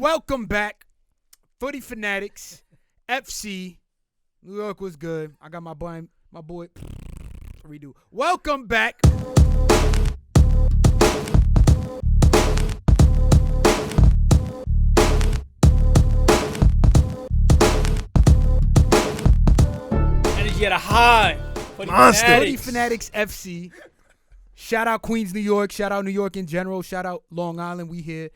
Welcome back. Footy Fanatics. FC. New York was good. I got my boy. Redo. Welcome back. Energy at a high. Monster. Footy Fanatics FC. Shout out Queens, New York. Shout out New York in general. Shout out Long Island. We here.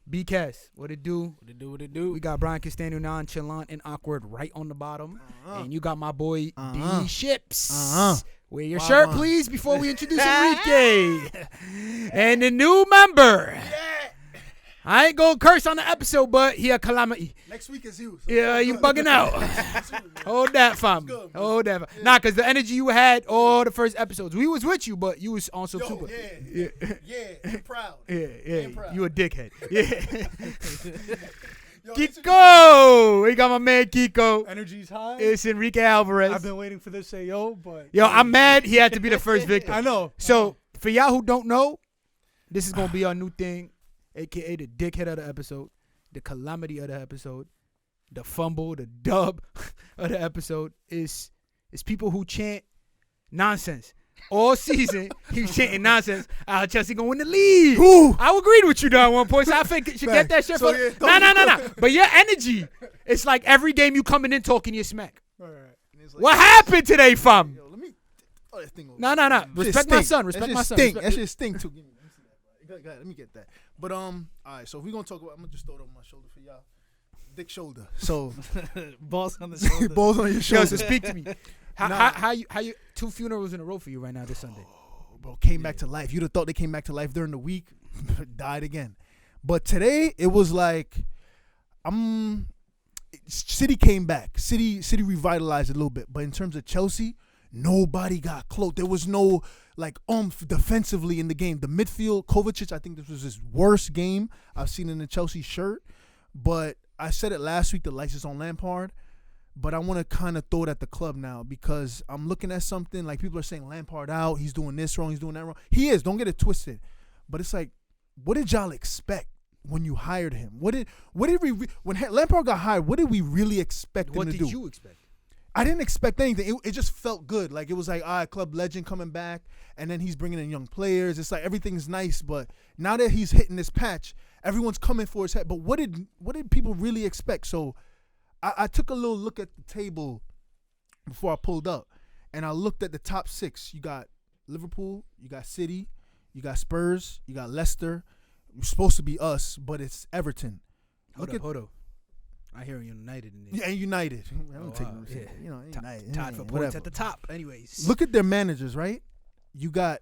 B-Cast, what it do? What it do? We got Brian Castano, nonchalant and awkward right on the bottom. And you got my boy D Ships. Wear your shirt, please, before we introduce Enrique. And the new member. I ain't gonna curse on the episode, but he a calamity. Next week is you. So yeah, you bugging out. Hold that, fam. Hold that. Yeah. Nah, because the energy you had all the first episodes, we was with you, but you was also super. Yeah, I'm proud. Yeah. Proud. You a dickhead. Yeah. Kiko! We got my man Kiko. Energy's high. It's Enrique Alvarez. I've been waiting for this AO, but... Yo, I'm mad he had to be the first victim. I know. So, for y'all who don't know, this is going to be our new thing. AKA the dickhead of the episode, the calamity of the episode, the fumble, the dub of the episode is people who chant nonsense. All season, he was chanting nonsense. Chelsea gonna win the league. Ooh. I agreed with you though at one point, so I think you should get that shit. So, No. But your energy, it's like every game you coming in talking your smack. All right. Like, What happened today, fam? Yo, let me. Oh, that thing over. No. Respect my son. Respect my son. That shit stink too. Give me. Go ahead, let me get that. But all right. So if we gonna talk about, I'm gonna just throw it on my shoulder for y'all. Dick shoulder. So Balls on the shoulder. balls on your Yo, shoulder. so speak to me. How you 2 funerals in a row for you right now this Sunday? Bro, came back to life. You'd have thought they came back to life during the week, died again. But today it was like, City came back. City revitalized a little bit. But in terms of Chelsea, nobody got close. There was no defensively in the game. The midfield, Kovacic, I think this was his worst game I've seen in the Chelsea shirt. But I said it last week, the lights is on Lampard. But I want to kind of throw it at the club now because I'm looking at something like people are saying Lampard out. He's doing this wrong. He's doing that wrong. He is. Don't get it twisted. But it's like, what did y'all expect when you hired him? When Lampard got hired, what did we really expect him to do? What did you expect? I didn't expect anything. It just felt good. Like it was like, all right, club legend coming back, and then he's bringing in young players. It's like everything's nice, but now that he's hitting this patch, everyone's coming for his head. But what did people really expect? So I took a little look at the table before I pulled up, and I looked at the top 6. You got Liverpool, you got City, you got Spurs, you got Leicester. It's supposed to be us, but it's Everton. Hold up. I hear United in this. Yeah, United. I don't take wow. no shit. Yeah. You know, United. Tied for points whatever. at the top. Anyways. Look at their managers, right? You got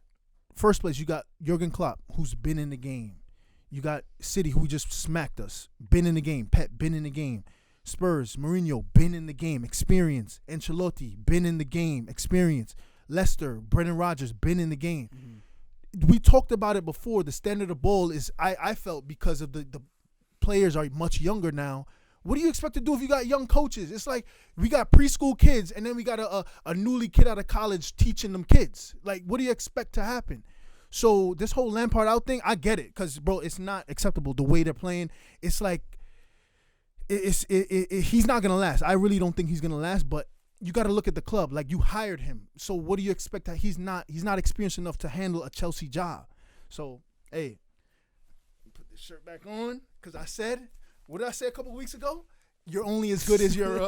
first place. You got Jurgen Klopp, who's been in the game. You got City, who just smacked us, been in the game. Pep, been in the game. Spurs, Mourinho, been in the game, experience. Ancelotti, been in the game, experience. Leicester, Brendan Rodgers, been in the game. Mm-hmm. We talked about it before. The standard of ball is, I felt, because of the players are much younger now. What do you expect to do if you got young coaches? It's like we got preschool kids, and then we got a newly kid out of college teaching them kids. Like, what do you expect to happen? So this whole Lampard out thing, I get it, because, bro, it's not acceptable the way they're playing. It's like he's not going to last. I really don't think he's going to last, but you got to look at the club. Like, you hired him. So what do you expect? That he's not experienced enough to handle a Chelsea job. So, hey, put this shirt back on, because I said, what did I say a couple weeks ago? You're only as good as your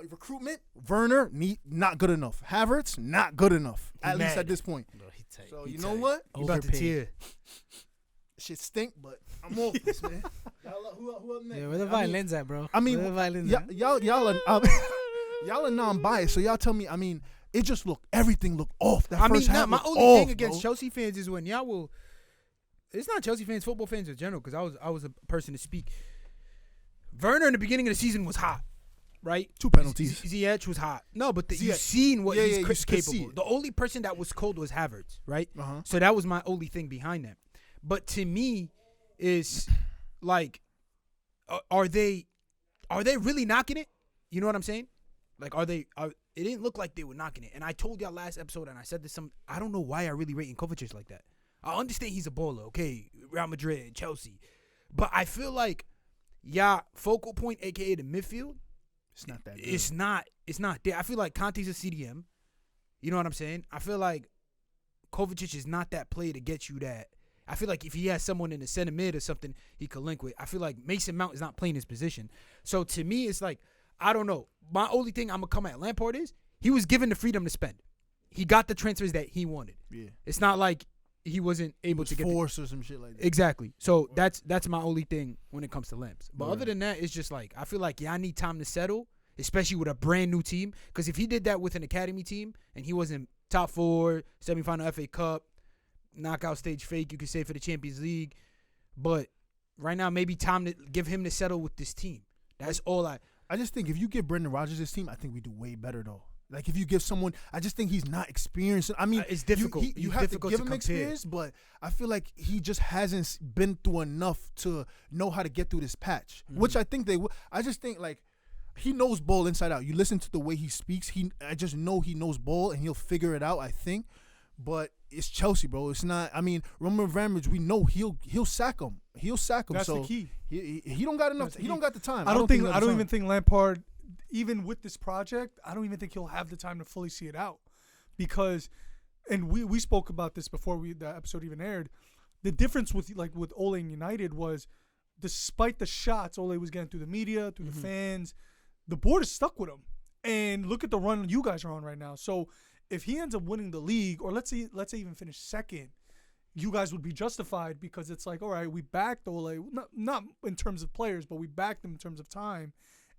recruitment. Werner, not good enough. Havertz, not good enough. At least at this point. Bro, So you know what? You about to tear. Shit stink, but I'm off this, man. Who up next? Yeah, where the violins at, bro? I mean, where the violins at? y'all are non-biased, so y'all tell me. I mean, everything looked off. That first half my was only off, thing against bro. Chelsea fans is when y'all will. It's not Chelsea fans, football fans in general, because I was a person to speak. Werner in the beginning of the season was hot, right? 2 penalties. Ziyech was hot. No, but you Ziyech. seen what he's you could see capable. it. The only person that was cold was Havertz, right? Uh-huh. So that was my only thing behind that. But to me, is like, are they really knocking it? You know what I'm saying? Like, it didn't look like they were knocking it. And I told y'all last episode, and I said this, I don't know why I really rating Kovacic like that. I understand he's a baller, okay, Real Madrid, Chelsea. But I feel like, focal point, aka the midfield, It's not that good. It's not there. I feel like Conte's a CDM. You know what I'm saying? I feel like Kovacic is not that player to get you that. I feel like if he has someone in the center mid or something he could link with, I feel like Mason Mount is not playing his position. So to me, it's like, I don't know. My only thing I'm going to come at Lampard is he was given the freedom to spend. He got the transfers that he wanted. Yeah. It's not like he wasn't able to get force or some shit like that. Exactly. So that's my only thing when it comes to Lamps. But Right. other than that, it's just like, I feel like I need time to settle, especially with a brand new team. Because if he did that with an academy team and he was in top 4, semifinal FA Cup, knockout stage fake, you could say, for the Champions League. But right now, maybe time to give him to settle with this team. That's all I just think if you give Brendan Rodgers this team, I think we do way better though. Like if you give someone, I just think he's not experienced. I mean, it's difficult. You It's have difficult to give to him compare. experience, but I feel like he just hasn't been through enough to know how to get through this patch. Which I think they will. I just think like he knows ball inside out. You listen to the way he speaks. I just know he knows ball and he'll figure it out. I think, but it's Chelsea, bro. It's not. I mean, Roman Abramovich, we know he'll sack him. He'll sack him. That's so the key. He don't got enough. That's the He key. don't got the time. I don't he got the time. even think Lampard, even with this project, I don't even think he'll have the time to fully see it out, because, and we spoke about this before the episode even aired. The difference with Ole and United was, despite the shots Ole was getting through the media, through the fans, the board is stuck with him. And look at the run you guys are on right now. So if he ends up winning the league, or let's say even finish second, you guys would be justified, because it's like, all right, we backed Ole, not in terms of players, but we backed him in terms of time,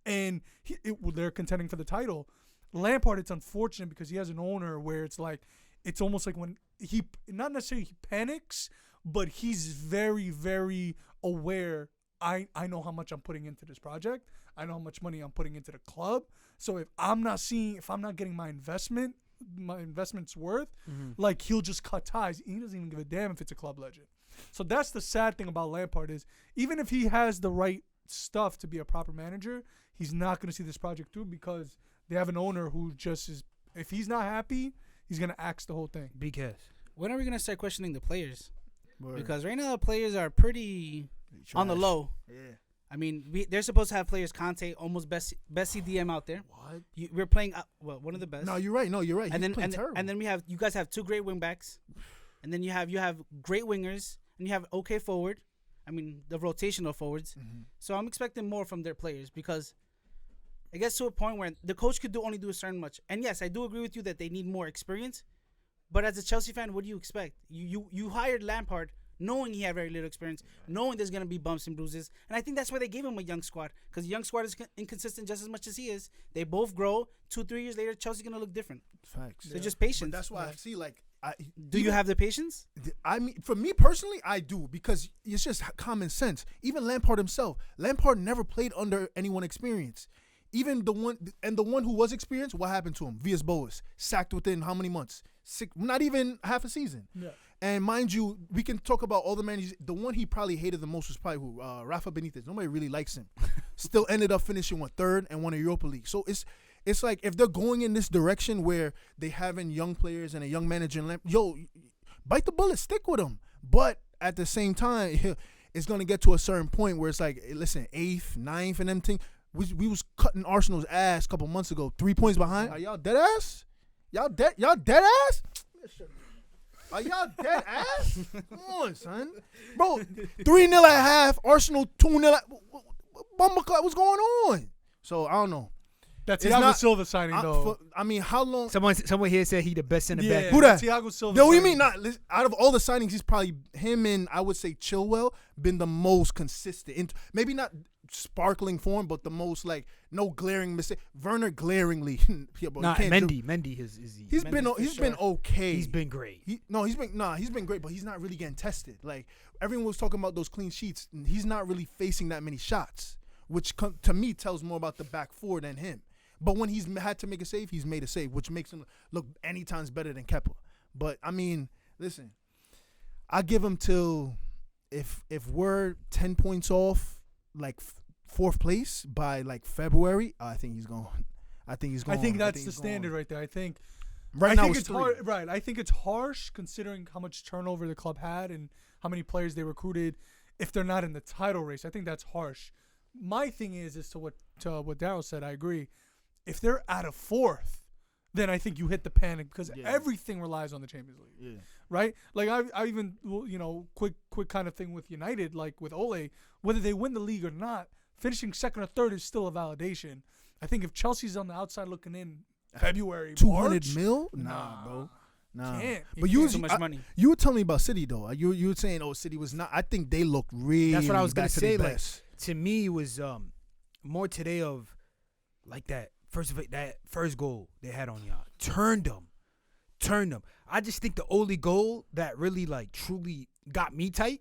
and they're contending for the title. Lampard, it's unfortunate because he has an owner where it's like, it's almost like when he, not necessarily he panics, but he's very, very aware. I know how much I'm putting into this project. I know how much money I'm putting into the club. So if I'm not getting my investment's worth, like, he'll just cut ties. He doesn't even give a damn if it's a club legend. So that's the sad thing about Lampard, is even if he has the right stuff to be a proper manager, he's not going to see this project through, because they have an owner who just is, if he's not happy, he's going to axe the whole thing. BKS. When are we gonna start questioning the players? Word. Because right now the players are pretty on the Trash. low. Yeah. I mean, they're supposed to have players. Conte, almost best CDM out there. What? We're playing one of the best. No, you're right. And He's playing terrible. then you guys have 2 great wing backs, and then you have great wingers, and you have okay forward. I mean, the rotational forwards. So I'm expecting more from their players, because it gets to a point where the coach could only do a certain much. And yes, I do agree with you that they need more experience. But as a Chelsea fan, what do you expect? You hired Lampard knowing he had very little experience, knowing there's going to be bumps and bruises. And I think that's why they gave him a young squad, because the young squad is inconsistent just as much as he is. They both grow. 2-3 years later, Chelsea's going to look different. Facts. So just patience. But that's why I see, like, Do you have the patience? I mean, for me personally, I do, because it's just common sense. Even Lampard himself, Lampard never played under anyone experienced. Even the one who was experienced, what happened to him? Villas-Boas, sacked within how many months? Not even half a season. Yeah. And mind you, we can talk about all the managers. The one he probably hated the most was probably who? Rafa Benitez. Nobody really likes him. Still ended up finishing 3rd and won a Europa League. So it's like, if they're going in this direction where they having young players and a young manager, bite the bullet, stick with them. But at the same time, it's gonna get to a certain point where it's like, listen, 8th, 9th, and them thing. We was cutting Arsenal's ass a couple months ago, 3 points behind. Are y'all dead ass? Y'all dead ass? Are y'all dead ass? Come on, son. Bro, 3-0 at half, Arsenal 2-0 at what's going on? So I don't know. That's It's Thiago not- Silva signing, though. I mean, how long? Someone here said he the best center back. Who that? Thiago Silva. No, what do you signing. mean? Not listen, out of all the signings, he's probably, him and I would say Chilwell, been the most consistent. Maybe not sparkling form, but the most, like, no glaring mistake. Werner glaringly. Yeah, bro, Nah, you can't do- Mendy is He's been okay. He's been great. He's been great, but he's not really getting tested. Like, everyone was talking about those clean sheets. And he's not really facing that many shots, which to me tells more about the back 4 than him. But when he's had to make a save, he's made a save, which makes him look any times better than Kepa. But I mean, listen, I give him till if we're 10 points off, like 4th place by like February, I think he's going. I think that's the standard right there. I think Right now it's hard. Right. I think it's harsh considering how much turnover the club had and how many players they recruited if they're not in the title race. I think that's harsh. My thing is to what Daryl said. I agree. If they're out of fourth, then I think you hit the panic because everything relies on the Champions League. Yeah. Right? Like I even quick kind of thing with United, like with Ole, whether they win the league or not, finishing second or third is still a validation. I think if Chelsea's on the outside looking in February, 200 March, mil? Nah, bro. Nah. Can't. But Too much money. You were telling me about City though. You were saying, City was not. I think they looked really. That's what I was gonna back to say. their Like best. to me, it was more today of like that first goal they had on y'all. Turned them. I just think the only goal that really like truly got me tight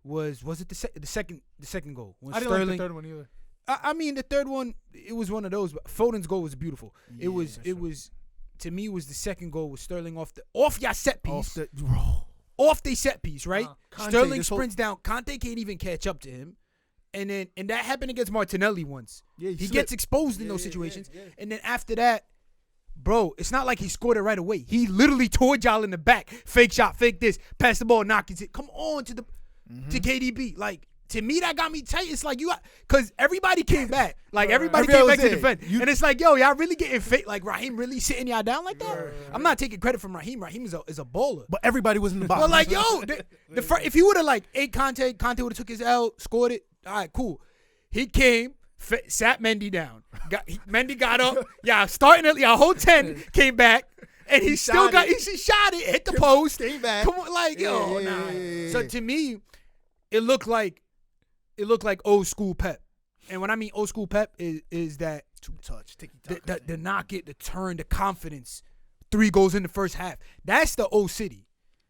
was it the second goal when I didn't Sterling. like the third one either. I mean the third one, it was one of those. But Foden's goal was beautiful. Yeah, it was to me was the second goal with Sterling off your set piece. Off they set piece, right? Kante, Sterling this whole- sprints down. Conte can't even catch up to him. And that happened against Martinelli once. Yeah, he gets exposed in those situations. And then after that, bro, it's not like he scored it right away. He literally tore y'all in the back. Fake shot, fake this, pass the ball, knock it. Come on to KDB. Like, to me, that got me tight. It's like because everybody came back. Like, everybody came back to defend. And it's like, yo, y'all really getting fake. Like, Raheem really sitting y'all down like that? I'm not taking credit from Raheem. Raheem is a bowler. But everybody was in the box. But like, yo, if he would have like ate Conte would have took his L, scored it. All right, cool. He came, sat Mendy down. Mendy got up. Starting at whole 10 came back, and he shot it, hit the post. Came back. Come on, like nah. So to me, it looked like old school Pep. And when I mean old school Pep is that touch, the knock it, the turn, the confidence. 3 goals in the first half. That's the old City.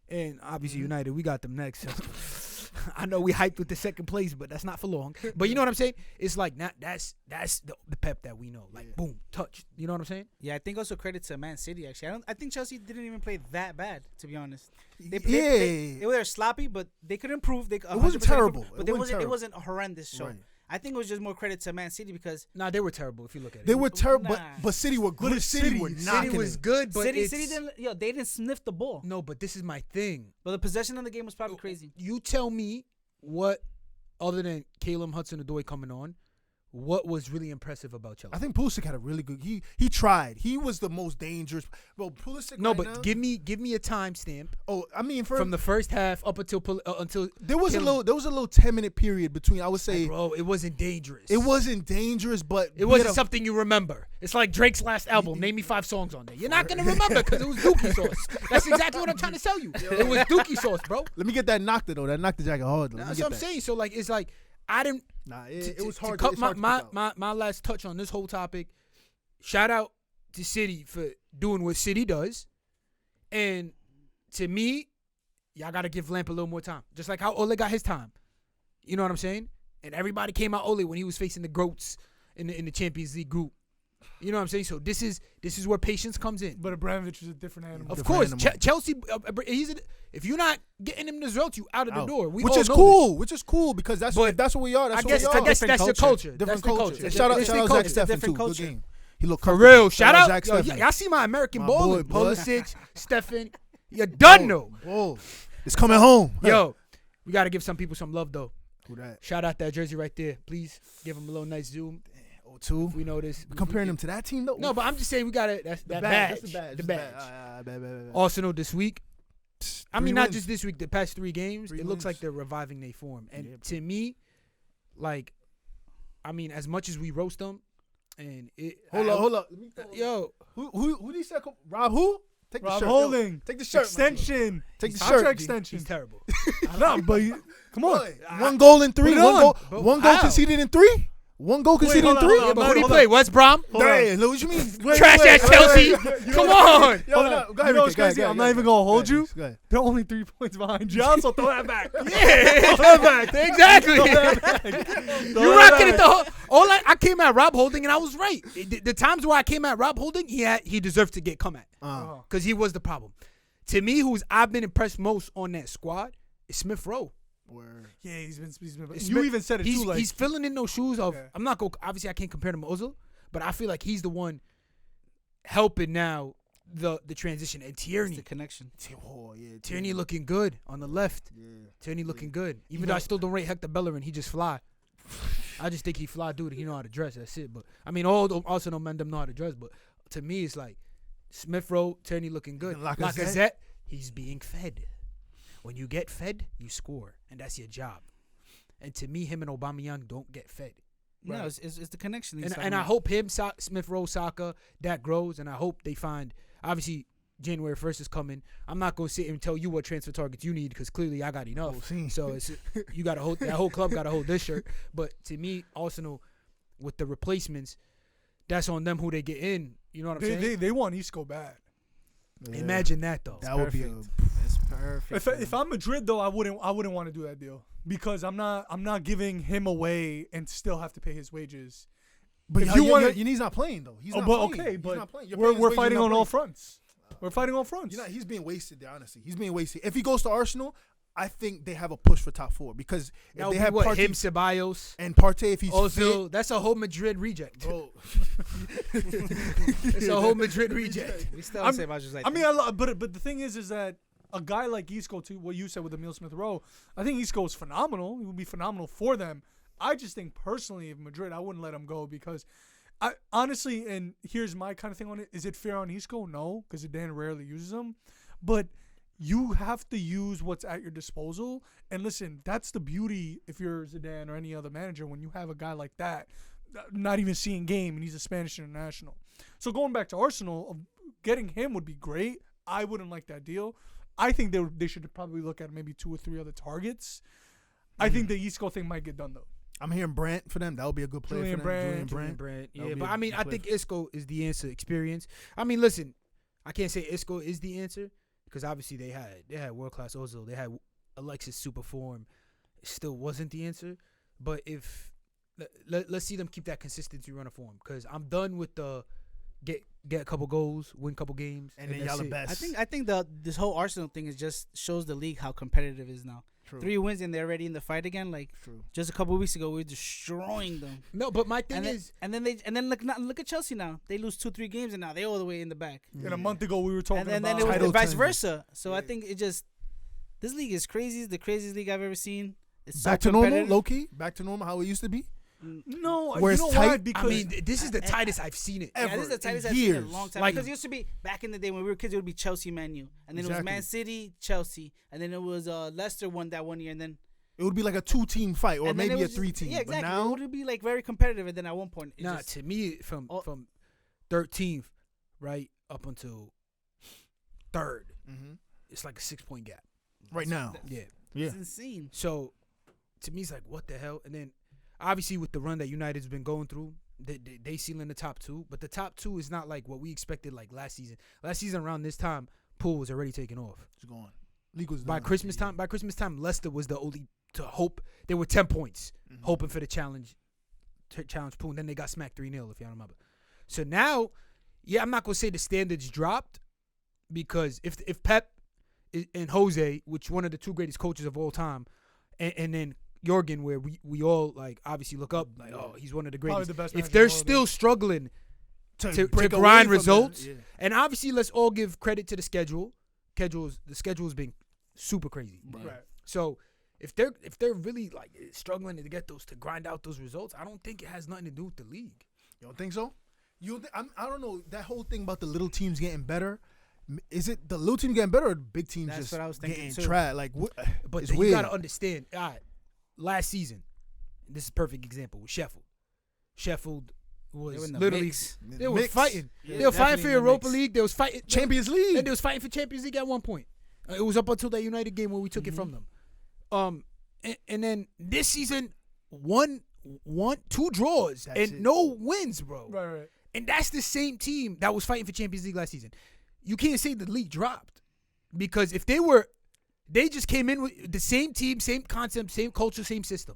And obviously United, we got them next. So. I know we hyped with the second place, but that's not for long. But you know what I'm saying? It's like that's the Pep that we know. Like boom, touch. You know what I'm saying? Yeah, I think also credit to Man City. Actually, I think Chelsea didn't even play that bad, to be honest. They were sloppy, but they could improve. It wasn't terrible. It wasn't a horrendous show. Right. I think it was just more credit to Man City because they were terrible if you look at it. They were terrible, Nah. but City were good. City were knocking City was it. good, but City they didn't sniff the ball. No, but this is my thing. But the possession of the game was probably crazy. You tell me what, other than Calam Hudson-Odoi coming on, what was really impressive about Chelsea? I think Pulisic had a really good. He tried. He was the most dangerous. Bro, Pulisic. No, right but now, give me a timestamp. Oh, I mean, From the first half up until there was Calam. a little 10-minute period between. I would say, bro, it wasn't dangerous. it wasn't dangerous, but It wasn't something you remember. It's like Drake's last album. Name me 5 songs on there. You're not gonna remember because it was Dookie sauce. That's exactly what I'm trying to tell you. It was Dookie sauce, bro. Let me get that knocked though. That knocked the jacket hard though. That's what I'm saying. So like, it's like I didn't. Nah, it was hard. To cut it's hard to pick out. my last touch on this whole topic. Shout out to City for doing what City does, and to me, y'all gotta give Lamp a little more time. Just like how Ole got his time. You know what I'm saying? And everybody came out Ole when he was facing the Groats in the Champions League group. You know what I'm saying? So this is where patience comes in. But Abramovich is a different animal. Of Different course, animal. Chelsea. If you're not getting him the results, you out of the door. We which all is know cool. this. Which is cool because that's But what we are. That's I guess what we are. that's the culture. Different That's the culture. culture. And shout out It's the Zach culture. Steffen Different too. Good culture. game. He looked For comfortable. real, shout out. Zach Yo, Steffen. y'all see my American My balling. boy, boy. Pulisic, Steffen. You're done though. Whoa. It's coming home. Yo, we got to give some people some love though. Who that? Shout out that jersey right there. Please give him a little nice zoom. O2. We know this. Comparing them to that team though. No, but I'm just saying we got it. That's that badge. That's the badge. The badge. Bad. Arsenal this week. I 3 mean, not wins. just this week. The past 3 games, 3 it looks wins. like they're reviving their form. And Yeah. to me, like, I mean, as much as we roast them, and it. Hold up. Let me Yo, Who did he say? Rob who? Take the Rob shirt. Holding. Yo, take the shirt. Extension. Take the Contract shirt. extension. he's terrible. No, but come on. Boy, 1 goal in 3. Put it on. One goal How? conceded in 3. 1 goal conceded in hold on, 3. hold on, But who do you hold play? on. West Brom? Hold on. Hey, what you mean? Trash ass Chelsea. Come on. Yo, Hold no, on. go You ahead, know what's Ricky, go ahead, crazy? go I'm ahead, not even go gonna ahead. hold you. Go ahead. They're only 3 points behind you. So throw that back. Yeah, Throw that back. exactly. Throw that back. You rocking it the whole. I came at Rob Holding and I was right. The times where I came at Rob Holding, he deserved to get come at because he was the problem. To me, I've been impressed most on that squad is Smith Rowe. Yeah, he's been. It's You Smith- even said it he's, too. Like he's filling in those shoes of. Yeah. I'm not going. Obviously, I can't compare him to Ozil, but I feel like he's the one helping now the transition. And It's Tierney, the connection. Oh, yeah, Tierney looking good on the left. Yeah. Tierney looking good. Even though I still don't rate Hector Bellerin, he just fly. I just think he fly dude. He know how to dress. That's it. But I mean, all the Arsenal men them know how to dress. But to me, it's like Smith Rowe, Tierney looking good. And Lacazette? Lacazette, he's being fed. When you get fed, you score, and that's your job. And to me, him and Aubameyang don't get fed. No, it's the connection. And I hope him, Smith Rowe, Saka, that grows, and I hope they find. Obviously, January 1st is coming. I'm not gonna sit and tell you what transfer targets you need because clearly I got enough. So it's you got to hold that whole club got to hold this shirt. But to me, Arsenal with the replacements, that's on them who they get in. You know what I'm saying? They want Isco bad. Yeah. Imagine that though. That would be It's perfect. If I'm Madrid though, I wouldn't want to do that deal because I'm not giving him away and still have to pay his wages. But If you want, he's not playing though. He's not but playing. okay, He's but not playing. You're paying his we're wages, fighting you're on not all playing. fronts. We're fighting on fronts. He's being wasted there. Honestly, he's being wasted. If he goes to Arsenal, I think they have a push for top 4 because if That would they be have what, Partey him, Ceballos, and Partey, if he's Ozil. fit, That's a whole Madrid reject. bro. It's a whole Madrid reject. We still say about just like I mean, but the thing is that a guy like Isco, to what you said with Emile Smith Rowe, I think Isco is phenomenal. He would be phenomenal for them. I just think personally, if Madrid, I wouldn't let him go because I honestly, and here's my kind of thing on it: is it fair on Isco? No, because Zidane rarely uses him, but you have to use what's at your disposal. And listen, that's the beauty if you're Zidane or any other manager when you have a guy like that, not even seeing game, and he's a Spanish international. So going back to Arsenal, getting him would be great. I wouldn't like that deal. I think they should probably look at maybe 2 or 3 other targets. I think the Isco thing might get done though. I'm hearing Brandt for them. That would be a good player Julian for them. Brandt. Brandt. Yeah, but I mean, I think Isco is the answer. Experience. I mean, listen, I can't say Isco is the answer because obviously they had world class Ozil. They had Alexis super form. It still wasn't the answer. But if let's see them keep that consistency running for him because I'm done with the get a couple goals, win a couple games, And then that's y'all the it. best. I think this whole Arsenal thing is just shows the league how competitive it is now. True. 3 wins and they're already in the fight again. Like True. just a couple of weeks ago, we were destroying them. No, but my thing And then, is, and then look at Chelsea now. They lose 2-3 games and now they're all the way in the back. And a month ago we were talking And then about it was Title the vice tension. versa. So I Yeah. think it just this league is crazy. It's the craziest league I've ever seen. It's so Back to normal, competitive. low key. Back to normal, how it used to be. no, Where you it's know why? tight, Because I mean, this is the tightest I've seen it. Yeah, this is ever the tightest in I've seen in a years. long time. Like- because it used to be back in the day when we were kids, it would be Chelsea, Man U, and then it was Exactly. Man City, Chelsea, and then it was Leicester won that one year, and then It would be like a 2-team fight or and then maybe it a was 3-team. Yeah, exactly. But now, It would be like very competitive, and then at one point, it Nah, just, to me, from Oh. 13th right up until 3rd, Mhm. it's like a 6-point gap. right now, Yeah. yeah. it's insane. So to me, it's like, what the hell? And then obviously with the run that United's been going through, they seal in the top 2. But the top 2 is not like what we expected like last season. Last season around this time, Poole was already taking off. It's gone. League was By done. Christmas time, Leicester was the only to hope. They were 10 points, Mhm. hoping for the challenge Poole. And then they got smacked 3-0, if y'all remember. So now, yeah, I'm not going to say the standards dropped because if Pep and Jose, which one of the 2 greatest coaches of all time, and then Jorgen, where we all like obviously look up, like, oh, he's one of the probably greatest. the best. If manager they're of all still time. struggling to break away grind from results, that, yeah. and obviously let's all give credit to the schedule. The schedule's been super crazy. Right. So if they're really like struggling to get to grind out those results, I don't think it has nothing to do with the league. You don't think so? I don't know. That whole thing about the little teams getting better. Is it the little team getting better or the big teams That's just what I was thinking getting too. trash? Like what? But it's you weird. gotta understand. All right, last season, this is a perfect example with Sheffield. Sheffield was They were in the literally mix. they were Mix. fighting. Yeah, They were fighting definitely for in the Europa mix. League. They was fighting Champions League. And they was fighting for Champions League at one point. It was up until that United game where we took it from them. And then this season, 2 draws That's and it. no wins, bro. Right. And that's the same team that was fighting for Champions League last season. You can't say the league dropped because if they just came in with the same team, same concept, same culture, same system,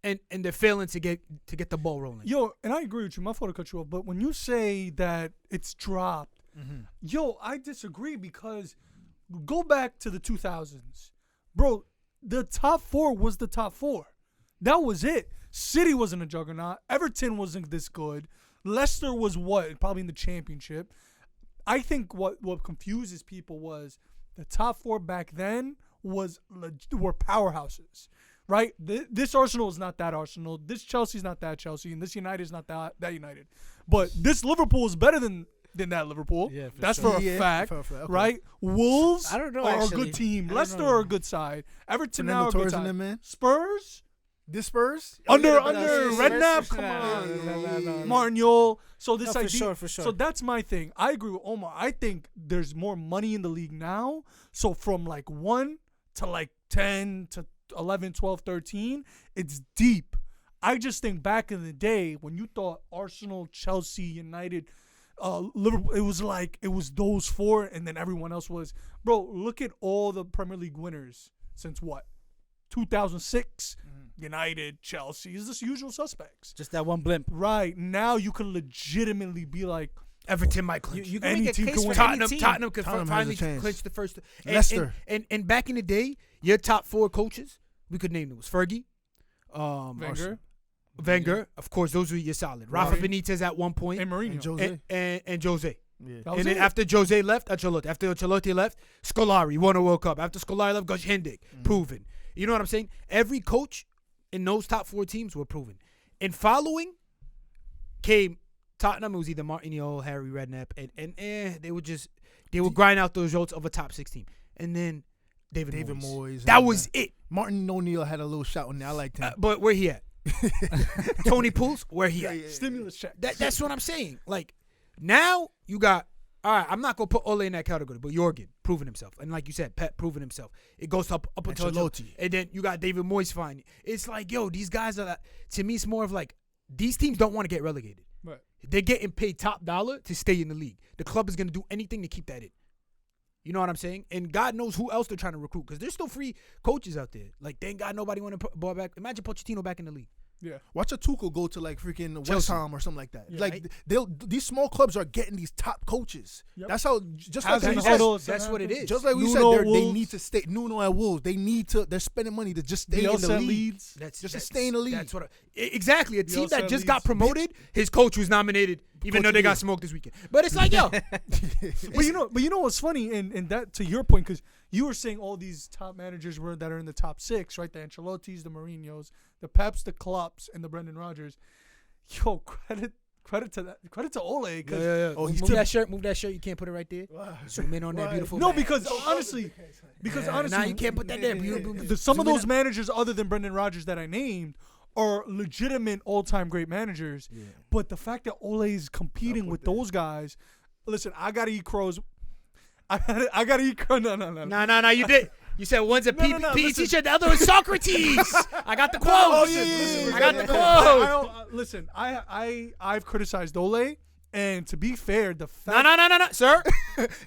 and they're failing to get the ball rolling. Yo, and I agree with you. My fault to cut you off, but when you say that it's dropped, yo, I disagree because go back to the 2000s, bro. The top 4 was the top 4. That was it. City wasn't a juggernaut. Everton wasn't this good. Leicester was what? Probably in the championship. I think what confuses people was the top 4 back then were powerhouses, right? This Arsenal is not that Arsenal. This Chelsea's not that Chelsea, and this United is not that United. But this Liverpool is better than that Liverpool. Yeah, that's sure. for a fact, okay. right? Wolves I don't know, are actually. a good team. I don't Leicester know. are a good side. Everton now are a Fernando good Torres and side. them, man. Spurs This Spurs under Spurs- Redknapp. Spurs- Come nah, on, nah. Martin Yol. So this No, for idea. sure, for sure. So that's my thing. I agree with Omar. I think there's more money in the league now. So from like 1 to like 10 to 11, 12, 13, it's deep. I just think back in the day when you thought Arsenal, Chelsea, United, Liverpool, it was those 4, and then everyone else was. Bro, look at all the Premier League winners since what? 2006. United, Chelsea is the usual suspects. Just that one blimp. Right now, you can legitimately be like, Everton might clinch. You can Any make a team case can for win. any Tottenham, team. Tottenham could Tottenham has a finally chance. clinch the first. Leicester. And back in the day, your top 4 coaches, we could name them, was Fergie, Wenger. Of course, those were your solid. Rafa Right. Benitez at one point, and Mourinho. And Jose. and Jose. Yeah. That was And then it. after Jose left, Ancelotti. After Ancelotti left, Scolari won a World Cup. After Scolari left, Gus Hendig, proven. You know what I'm saying? Every coach in those top 4 teams were proven. And following came Tottenham. It was either Martinez, Harry Redknapp, and they would grind out the results of a top 6 team. And then David Moyes. Moyes. That and, was it. Martin O'Neill had a little shout in there. I liked him. But where he at? Tony Pools, where he at? Stimulus check. That's what I'm saying. Like, now you got, all right, I'm not going to put Ole in that category, but Jorgen proving himself. And like you said, Pep proving himself. It goes up until Ancelotti. and then you got David Moyes fine. It's like, yo, these guys are, to me, it's more of like, these teams don't want to get relegated. Right. They're getting paid top dollar to stay in the league. The club is going to do anything to keep that in. You know what I'm saying? And God knows who else they're trying to recruit because there's still free coaches out there. Like, they ain't got nobody want to put ball back. Imagine Pochettino back in the league. Yeah. Watch a Tuchel go to like freaking West Chelsea. Ham or something like that. Yeah. Like these small clubs are getting these top coaches. Yep. Just like Hazard, we Huddle, said, That's what it is. just like we Nuno said, they Wolves. need to stay. Nuno at Wolves, they're spending money to just stay in the Bielsa league. leads. Just to stay in the league. That's what exactly. A team Bielsa that just got leads. promoted, his coach was nominated, even though they got smoked this weekend. But it's like, yo, But you know what's funny, and that to your point, because you were saying all these top managers that are in the top 6, right? The Ancelottis, the Mourinhos, the Peps, the Klopps, and the Brendan Rodgers. Yo, credit to that. Credit to Ole. 'Cause Oh, he's move too- that shirt. Move that shirt. You can't put it right there. Zoom in on that beautiful. No, back. because honestly, Now you can't put that there. some of Zoom in those up. managers, other than Brendan Rodgers that I named, are legitimate all-time great managers. Yeah. But the fact that Ole is competing with those guys, listen, I gotta eat crows. I gotta eat crows. No. No. You did. You said one's a No, no, no, PE listen. teacher, the other is Socrates. I got the quote. I got the quote. Listen, I've criticized Ole, and to be fair, the fact No, sir.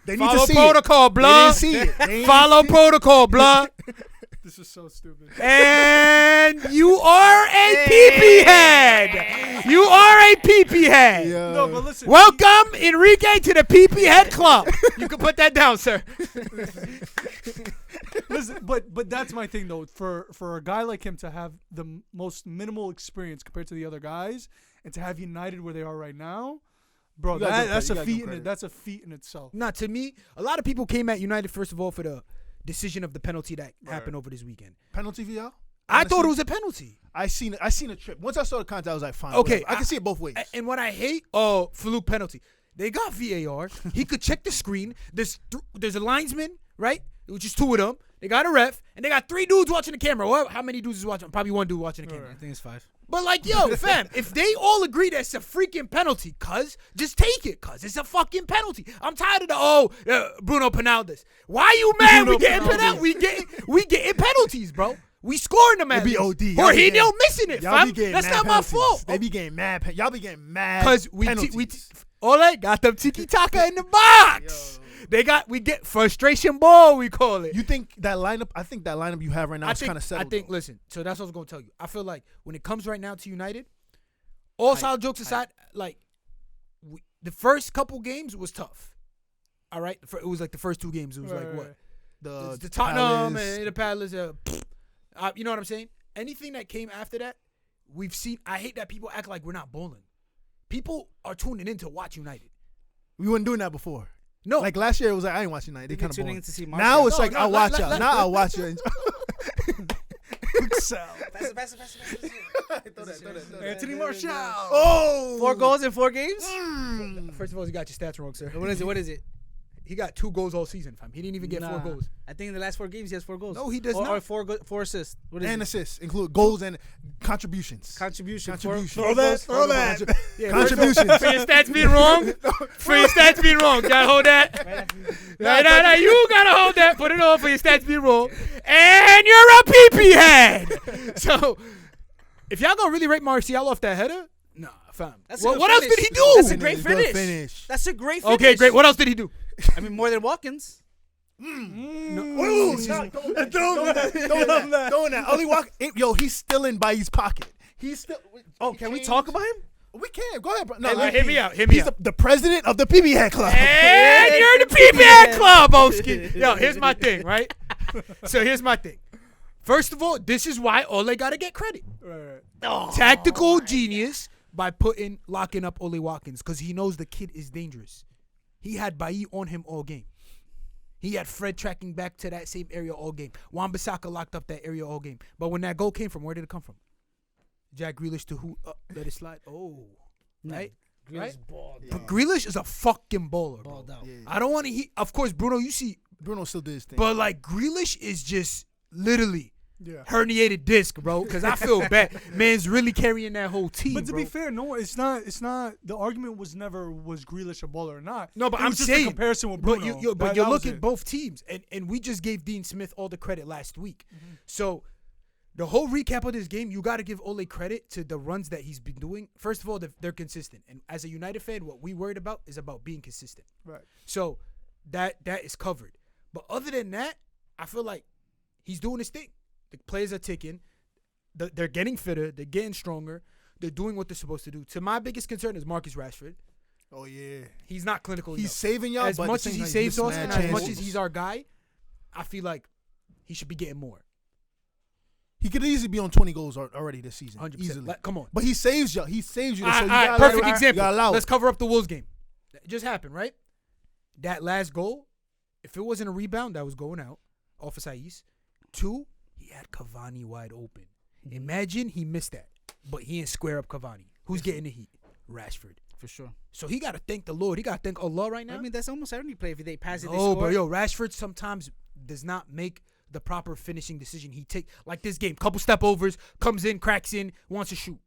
They need Follow to see protocol, it. They blood. didn't see it. They ain't Follow see it. protocol, blood. this is so stupid. And you are a PP head. You are a PP head. Yeah. No, but listen. Welcome, Enrique, to the PP head club. You can put that down, sir. Listen, but that's my thing though. For a guy like him to have the most minimal experience compared to the other guys, and to have United where they are right now, bro, You gotta give that's a credit. You gotta give feat. credit. That's a feat in itself. Not to me. A lot of people came at United first of all for the decision of the penalty that happened over this weekend. Penalty for y'all? I thought it was a penalty. I seen a trip. Once I saw the content, I was like, fine. Okay, whatever. I can see it both ways. And what I hate, fluke penalty. They got VAR. He could check the screen. There's a linesman, right? Which is 2 of them. They got a ref, and they got 3 dudes watching the camera. Well, how many dudes is watching? Probably 1 dude watching the camera. I think it's 5. But like, yo, fam, if they all agree that's a freaking penalty, just take it, it's a fucking penalty. I'm tired of Bruno Penaldas. Why you mad? Bruno We getting Penaldas. penalties. We getting penalties, bro. We scoring them at It be least. OD. Y'all be Jorginho getting- missing it, Y'all fam. be getting That's mad not my penalties. fault. They be getting mad. Y'all be getting mad. Because penalties. Ole got them tiki taka in the box. We get frustration ball, we call it. You think that lineup? I think that lineup you have right now is kind of settled. I think, listen, so that's what I was going to tell you. I feel like when it comes right now to United, all solid jokes aside, the first couple games was tough. All right? It was like the first 2 games. It was like what? The Tottenham and the Palace. You know what I'm saying? Anything that came after that, we've seen. I hate that people act like we're not bowling. People are tuning in to watch United. We weren't doing that before. No, Like last year, it was like I ain't watching United. They You're kind of tuning boring. in to see Now it's No, like no, I'll watch y'all. let- Now I'll watch you. Pass it. Anthony Martial. Oh, 4 goals in 4 games. first of all, you got your stats wrong, sir. What is it? He got 2 goals all season, fam. He didn't even get 4 Nah. goals. I think in the last 4 games he has 4 goals. No, he does or, not. Or 4 assists. What is and it? assists include goals and contributions. Contribution. Throw that. Yeah, Contributions. For your stats being wrong. For your stats being wrong. Gotta hold that. Nah. You gotta hold that. Put it on for your stats being wrong. And you're a PP head. So, if y'all gonna really rate Martial off that header, nah, fam. That's a What, good what else finish. did he do? That's a great Good finish. That's a great finish. Okay, great. What else did he do? I mean, more than Watkins. Ooh, throwing that. Only walk. Yo, he's still in Bailly's pocket. He's still. Oh, can we talk about him? We can. Go ahead, bro. No, Hey, hit me out. He's the president of the PB Head Club. And you're the PP head club, Oski. Yo, here's my thing, right? So here's my thing. First of all, this is why Ole got to get credit. Tactical genius by locking up Ole Watkins because he knows the kid is dangerous. He had Bailly on him all game. He had Fred tracking back to that same area all game. Wan-Bissaka locked up that area all game. But when that goal came from, where did it come from? Jack Grealish to who? Let it slide. Oh, right? Grealish balled But Grealish is a fucking baller, bro. out. Yeah. I don't want to hear. Of course, Bruno, you see. Bruno still did his thing. But, like, Grealish is just literally Yeah. herniated disc, bro. Because I feel bad. Man's really carrying that whole team, But to bro. be fair, no, it's not. It's not. The argument was never was Grealish a baller or not. No, but it I'm was just saying. a comparison with But Bruno. you That look was at it. both teams, and we just gave Dean Smith all the credit last week. Mm-hmm. So the whole recap of this game, you got to give Ole credit to the runs that he's been doing. First of all, they're consistent, and as a United fan, what we worried about is about being consistent. Right. So that is covered. But other than that, I feel like he's doing his thing. The players are ticking. They're getting fitter. They're getting stronger. They're doing what they're supposed to do. To my biggest concern is Marcus Rashford. oh yeah, He's not clinical he's enough. saving y'all. As but at much the as same he time, saves us missed and mad as much chances. as he's our guy, I feel like he should be getting more. He could easily be on 20 goals already this season. 100%. Easily. Come on. But he saves you. He saves you. So you All right, gotta perfect let it- example. You gotta allow Let's it. cover up the Wolves game. That just happened, right? That last goal, if it wasn't a rebound, that was going out off of Saiz. 2, he had Cavani wide open. Imagine he missed that, but he didn't square up Cavani. Who's getting the heat? Rashford. For sure. So he got to thank the Lord. He got to thank Allah right now. I mean, that's almost every play. If they pass it, they Oh, score. but yo, Rashford sometimes does not make the proper finishing decision. He take like this game, couple step overs, comes in, cracks in, wants to shoot.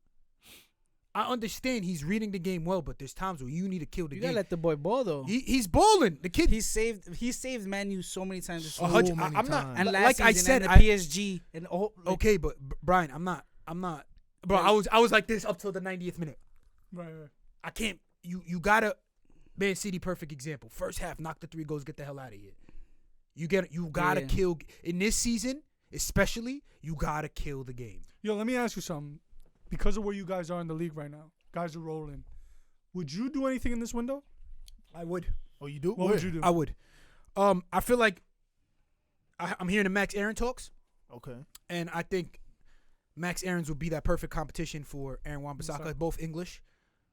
I understand he's reading the game well, but there's times where you need to kill the You game. gotta let the boy ball though. He's balling. The kid. He saved Man U so many times this So season. many I'm not. times. And last Like I season, said, and I, the PSG and okay, but Brian, I'm not. Bro, I was like this up till the 90th minute. Right. I can't. You gotta. Man City, perfect example. First half, knock the 3 goals, get the hell out of here. You gotta Yeah. kill in this season, especially. You gotta kill the game. Yo, let me ask you something. Because of where you guys are in the league right now, guys are rolling. Would you do anything in this window? I would. Oh, you do? What would you do? I would. I feel like I'm hearing the Max Aaron talks, Okay. and I think Max Aarons would be that perfect competition for Aaron Wan-Bissaka. Both English,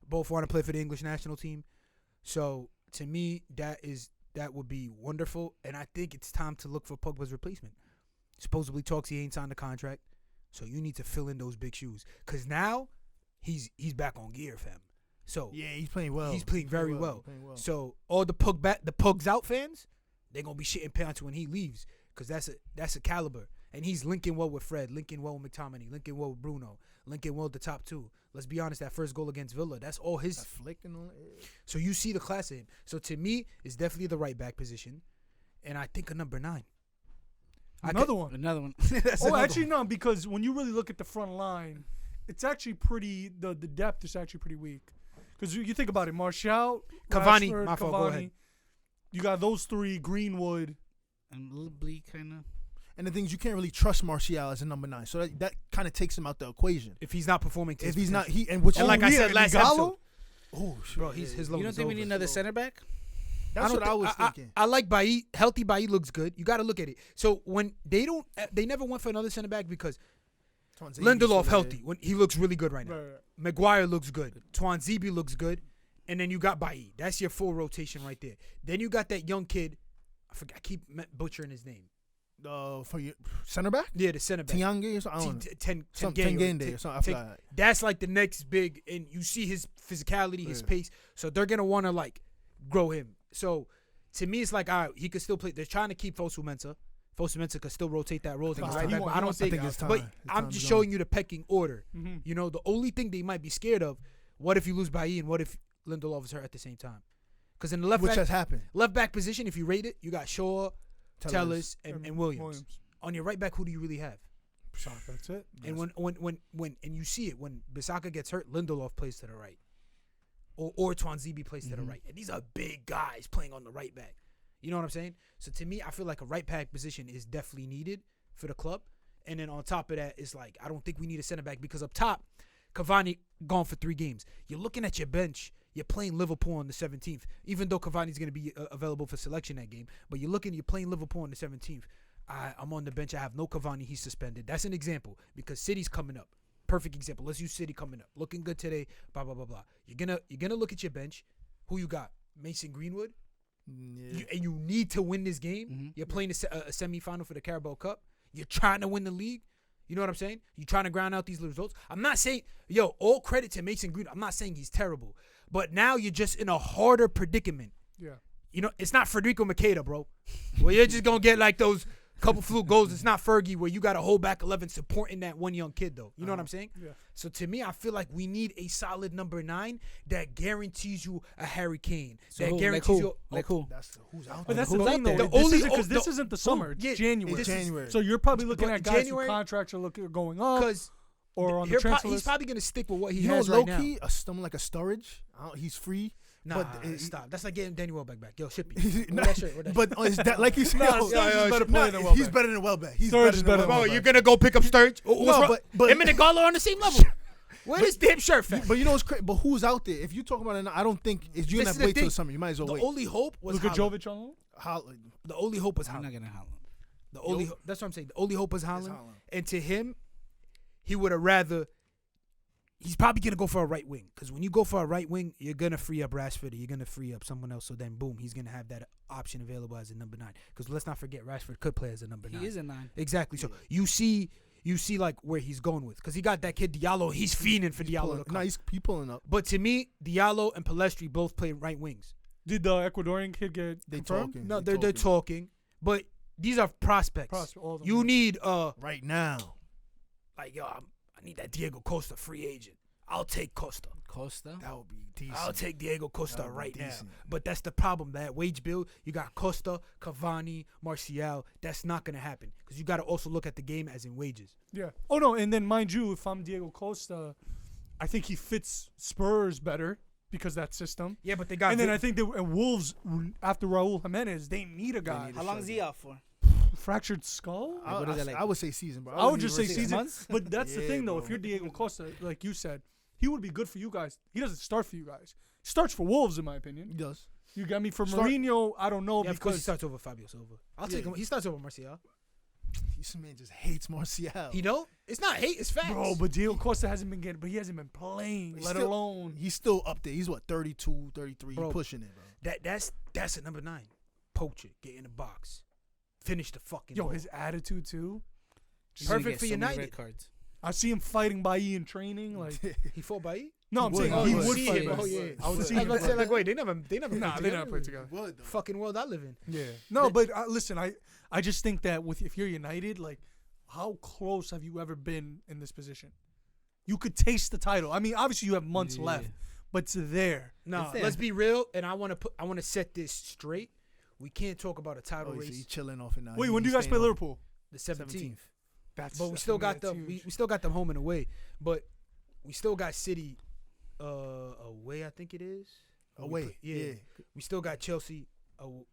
both want to play for the English national team. So to me, that would be wonderful, and I think it's time to look for Pogba's replacement. Supposedly talks he ain't signed the contract, so you need to fill in those big shoes. Cause now he's back on gear, fam. So Yeah, he's playing well. he's playing very well. Playing well. So all the Pugs out fans, they're gonna be shitting pants when he leaves, cause that's a caliber, and he's linking well with Fred, linking well with McTominay, linking well with Bruno, linking well with the top 2. Let's be honest, that first goal against Villa, that's all his. That flicking on it. So you see the class in him. So to me, it's definitely the right back position, and I think a number 9. Another one. Another one. Oh, actually, no, because when you really look at the front line, it's actually pretty. The depth is actually pretty weak. Because you think about it, Martial, Cavani, Rashford, my fault, go ahead. You got those 3, Greenwood. And a little bleak, kind of. And the thing is, you can't really trust Martial as a number 9. So that kind of takes him out the equation. If he's not performing, to If his he's not, potential. he and which And like I said last episode, oh, shit. bro, his load You don't is think we over. need another center back? That's what I was thinking. I like Bailly. Healthy Bailly looks good. You got to look at it. So when they never went for another center back because Lindelof healthy. When he looks really good right now. Right. Maguire looks good. Twanzebe looks good. and then you got Bailly. That's your full rotation right there. Then you got that young kid. I keep butchering his name. For your center back? Yeah, the center back. Tiange or something. Tengende or something. I forgot. That's like the next big, and you see his physicality, his pace. So they're gonna want to like grow him. So to me, it's like, all right, he could still play. They're trying to keep Fosu Mensah. Fosu Mensah could still rotate that role. I don't think it's time. But I'm just showing you the pecking order. You know, the only thing they might be scared of, what if you lose Bailly and what if Lindelof is hurt at the same time? Because in the Which has happened. Left back position, if you rate it, you got Shaw, Tellers, and Williams. On your right back, who do you really have? Bissaka, that's it. And when and you see it, when Bissaka gets hurt, Lindelof plays to the right. Or Twanzebe plays to the right. And these are big guys playing on the right back. You know what I'm saying? So to me, I feel like a right back position is definitely needed for the club. And then on top of that, it's like, I don't think we need a center back because up top, Cavani gone for 3 games. You're looking at your bench. You're playing Liverpool on the 17th, even though Cavani's going to be available for selection that game. But you're playing Liverpool on the 17th. I'm on the bench. I have no Cavani. He's suspended. That's an example because City's coming up. Perfect example. Let's use City coming up. Looking good today. Blah blah blah blah. You're gonna look at your bench. Who you got? Mason Greenwood. Yeah. And you need to win this game. Mm-hmm. You're playing a semifinal for the Carabao Cup. You're trying to win the league. You know what I'm saying? You're trying to ground out these results. I'm not saying, all credit to Mason Greenwood. I'm not saying he's terrible. But now you're just in a harder predicament. Yeah. You know, it's not Federico Makeda, bro. Well, you're just going to get like those couple fluke goals. It's not Fergie where you got a whole back 11 supporting that one young kid, though. You know what I'm saying? Yeah. So to me, I feel like we need a solid number 9 that guarantees you a Harry Kane. So that guarantees you. That's who's out there. But that's the thing, though. Because this isn't the summer. It's January. January. So you're probably looking at guys whose contracts are going up. Or on the transfer list. He's probably going to stick with what he has right now. Low-key, someone like a Sturridge, he's free. Nah, stop. That's like getting Danny Welbeck back. Yo, ship me. That shirt. But is that like you said? Sturridge is better player than Welbeck. He's better than Welbeck. Sturridge is better than Welbeck. Bro, you're going to go pick up Sturridge? But him and Igalo are on the same level. Where is damn shirt fat? But you know what's crazy? But who's out there? If you talk about it now, I don't think if you're going to wait till the summer. You might as well wait. The only hope was Luka Jovic on Haaland. The only hope was Haaland. I'm not going to Haaland. That's what I'm saying. The only hope was Haaland. And to him, he would have rather. He's probably going to go for a right wing. Because when you go for a right wing, you're going to free up Rashford. Or you're going to free up someone else. So then, boom, he's going to have that option available as a number 9. Because let's not forget, Rashford could play as a number 9. He is a 9. Exactly. So you see like where he's going with. Because he got that kid Diallo. He's fiending for Diallo to come. No, he's pulling up. But to me, Diallo and Palestri both play right wings. Did the Ecuadorian kid get confirmed? Talking. No, they're talking. But these are prospects. You need right now. Like, I need that Diego Costa free agent. I'll take Costa. That would be decent. I'll take Diego Costa right now. But that's the problem. That wage bill, you got Costa, Cavani, Martial. That's not going to happen. Because you got to also look at the game as in wages. Yeah. Oh, no. And then, mind you, if I'm Diego Costa, I think he fits Spurs better because that system. Yeah, but they got... And then I think Wolves, after Raul Jimenez, they need a guy. How long is he out for? Fractured skull? I would say season, bro. I would just say season. Months? But that's the thing, though. If you're Diego Costa, like you said, he would be good for you guys. He doesn't start for you guys. He starts for Wolves, in my opinion. He does. You got me for Mourinho. I don't know because he starts over Fabio Silva. I'll take him. He starts over Martial. This man just hates Martial. You know, it's not hate. It's facts. Bro, but Diego Costa hasn't been getting. But he hasn't been playing. Alone. He's still up there. He's 32, 33. Bro, pushing it, bro. That's a number 9. Poach it. Get in the box. Finish the fucking. Yo, ball. His attitude too. Perfect for United. I see him fighting Bailly in training. Like he fought Bailly. No, I'm saying he would fight. Oh yeah. I was about to say like, wait, they never. Nah, they never played together. Fucking world I live in. Yeah. No, but listen, I just think that if you're United, like, how close have you ever been in this position? You could taste the title. I mean, obviously you have months left, but it's there. No, let's be real, and I want to set this straight. We can't talk about a title race. So he's chilling off it now. Wait, when do you guys play Liverpool? The 17th. But we still got them. We still got them home and away, but we still got City away. I think it is away. Yeah. We still got Chelsea away.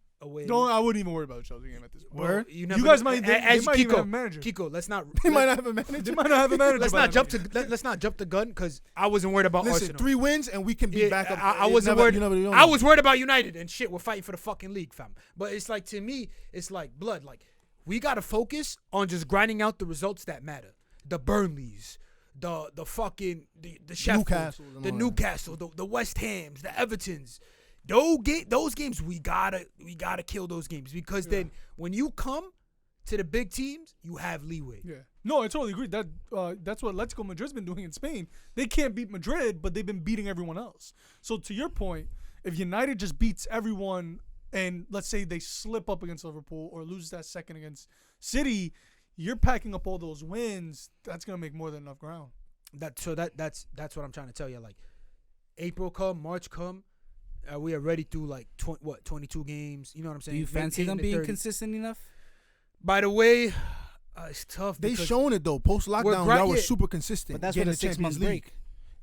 No, I wouldn't even worry about Chelsea game at this point. Where? You guys might. They might even have a manager. Kiko, let's not. They might not have a manager. They might not have a manager. Let's not jump the gun because I wasn't worried about Arsenal. 3 wins and we can be back up. I wasn't worried. I was worried about United and shit. We're fighting for the fucking league, fam. But it's like, to me, it's like blood. Like, we gotta focus on just grinding out the results that matter. The Burnleys, the fucking the Sheffield, Newcastle, the Newcastle, the West Hams, the Evertons. Those games we gotta kill those games because then when you come to the big teams, you have leeway. Yeah. No, I totally agree. That's what Atletico Madrid's been doing in Spain. They can't beat Madrid, but they've been beating everyone else. So to your point, if United just beats everyone and let's say they slip up against Liverpool or lose that second against City, you're packing up all those wins. That's gonna make more than enough ground. That's what I'm trying to tell you. Like April come, March come, we are ready through like 22 games. You know what I'm saying? Do you fancy them being consistent enough? By the way, it's tough. They shown it though. Post lockdown, y'all were super consistent. But that's with a 6 month break.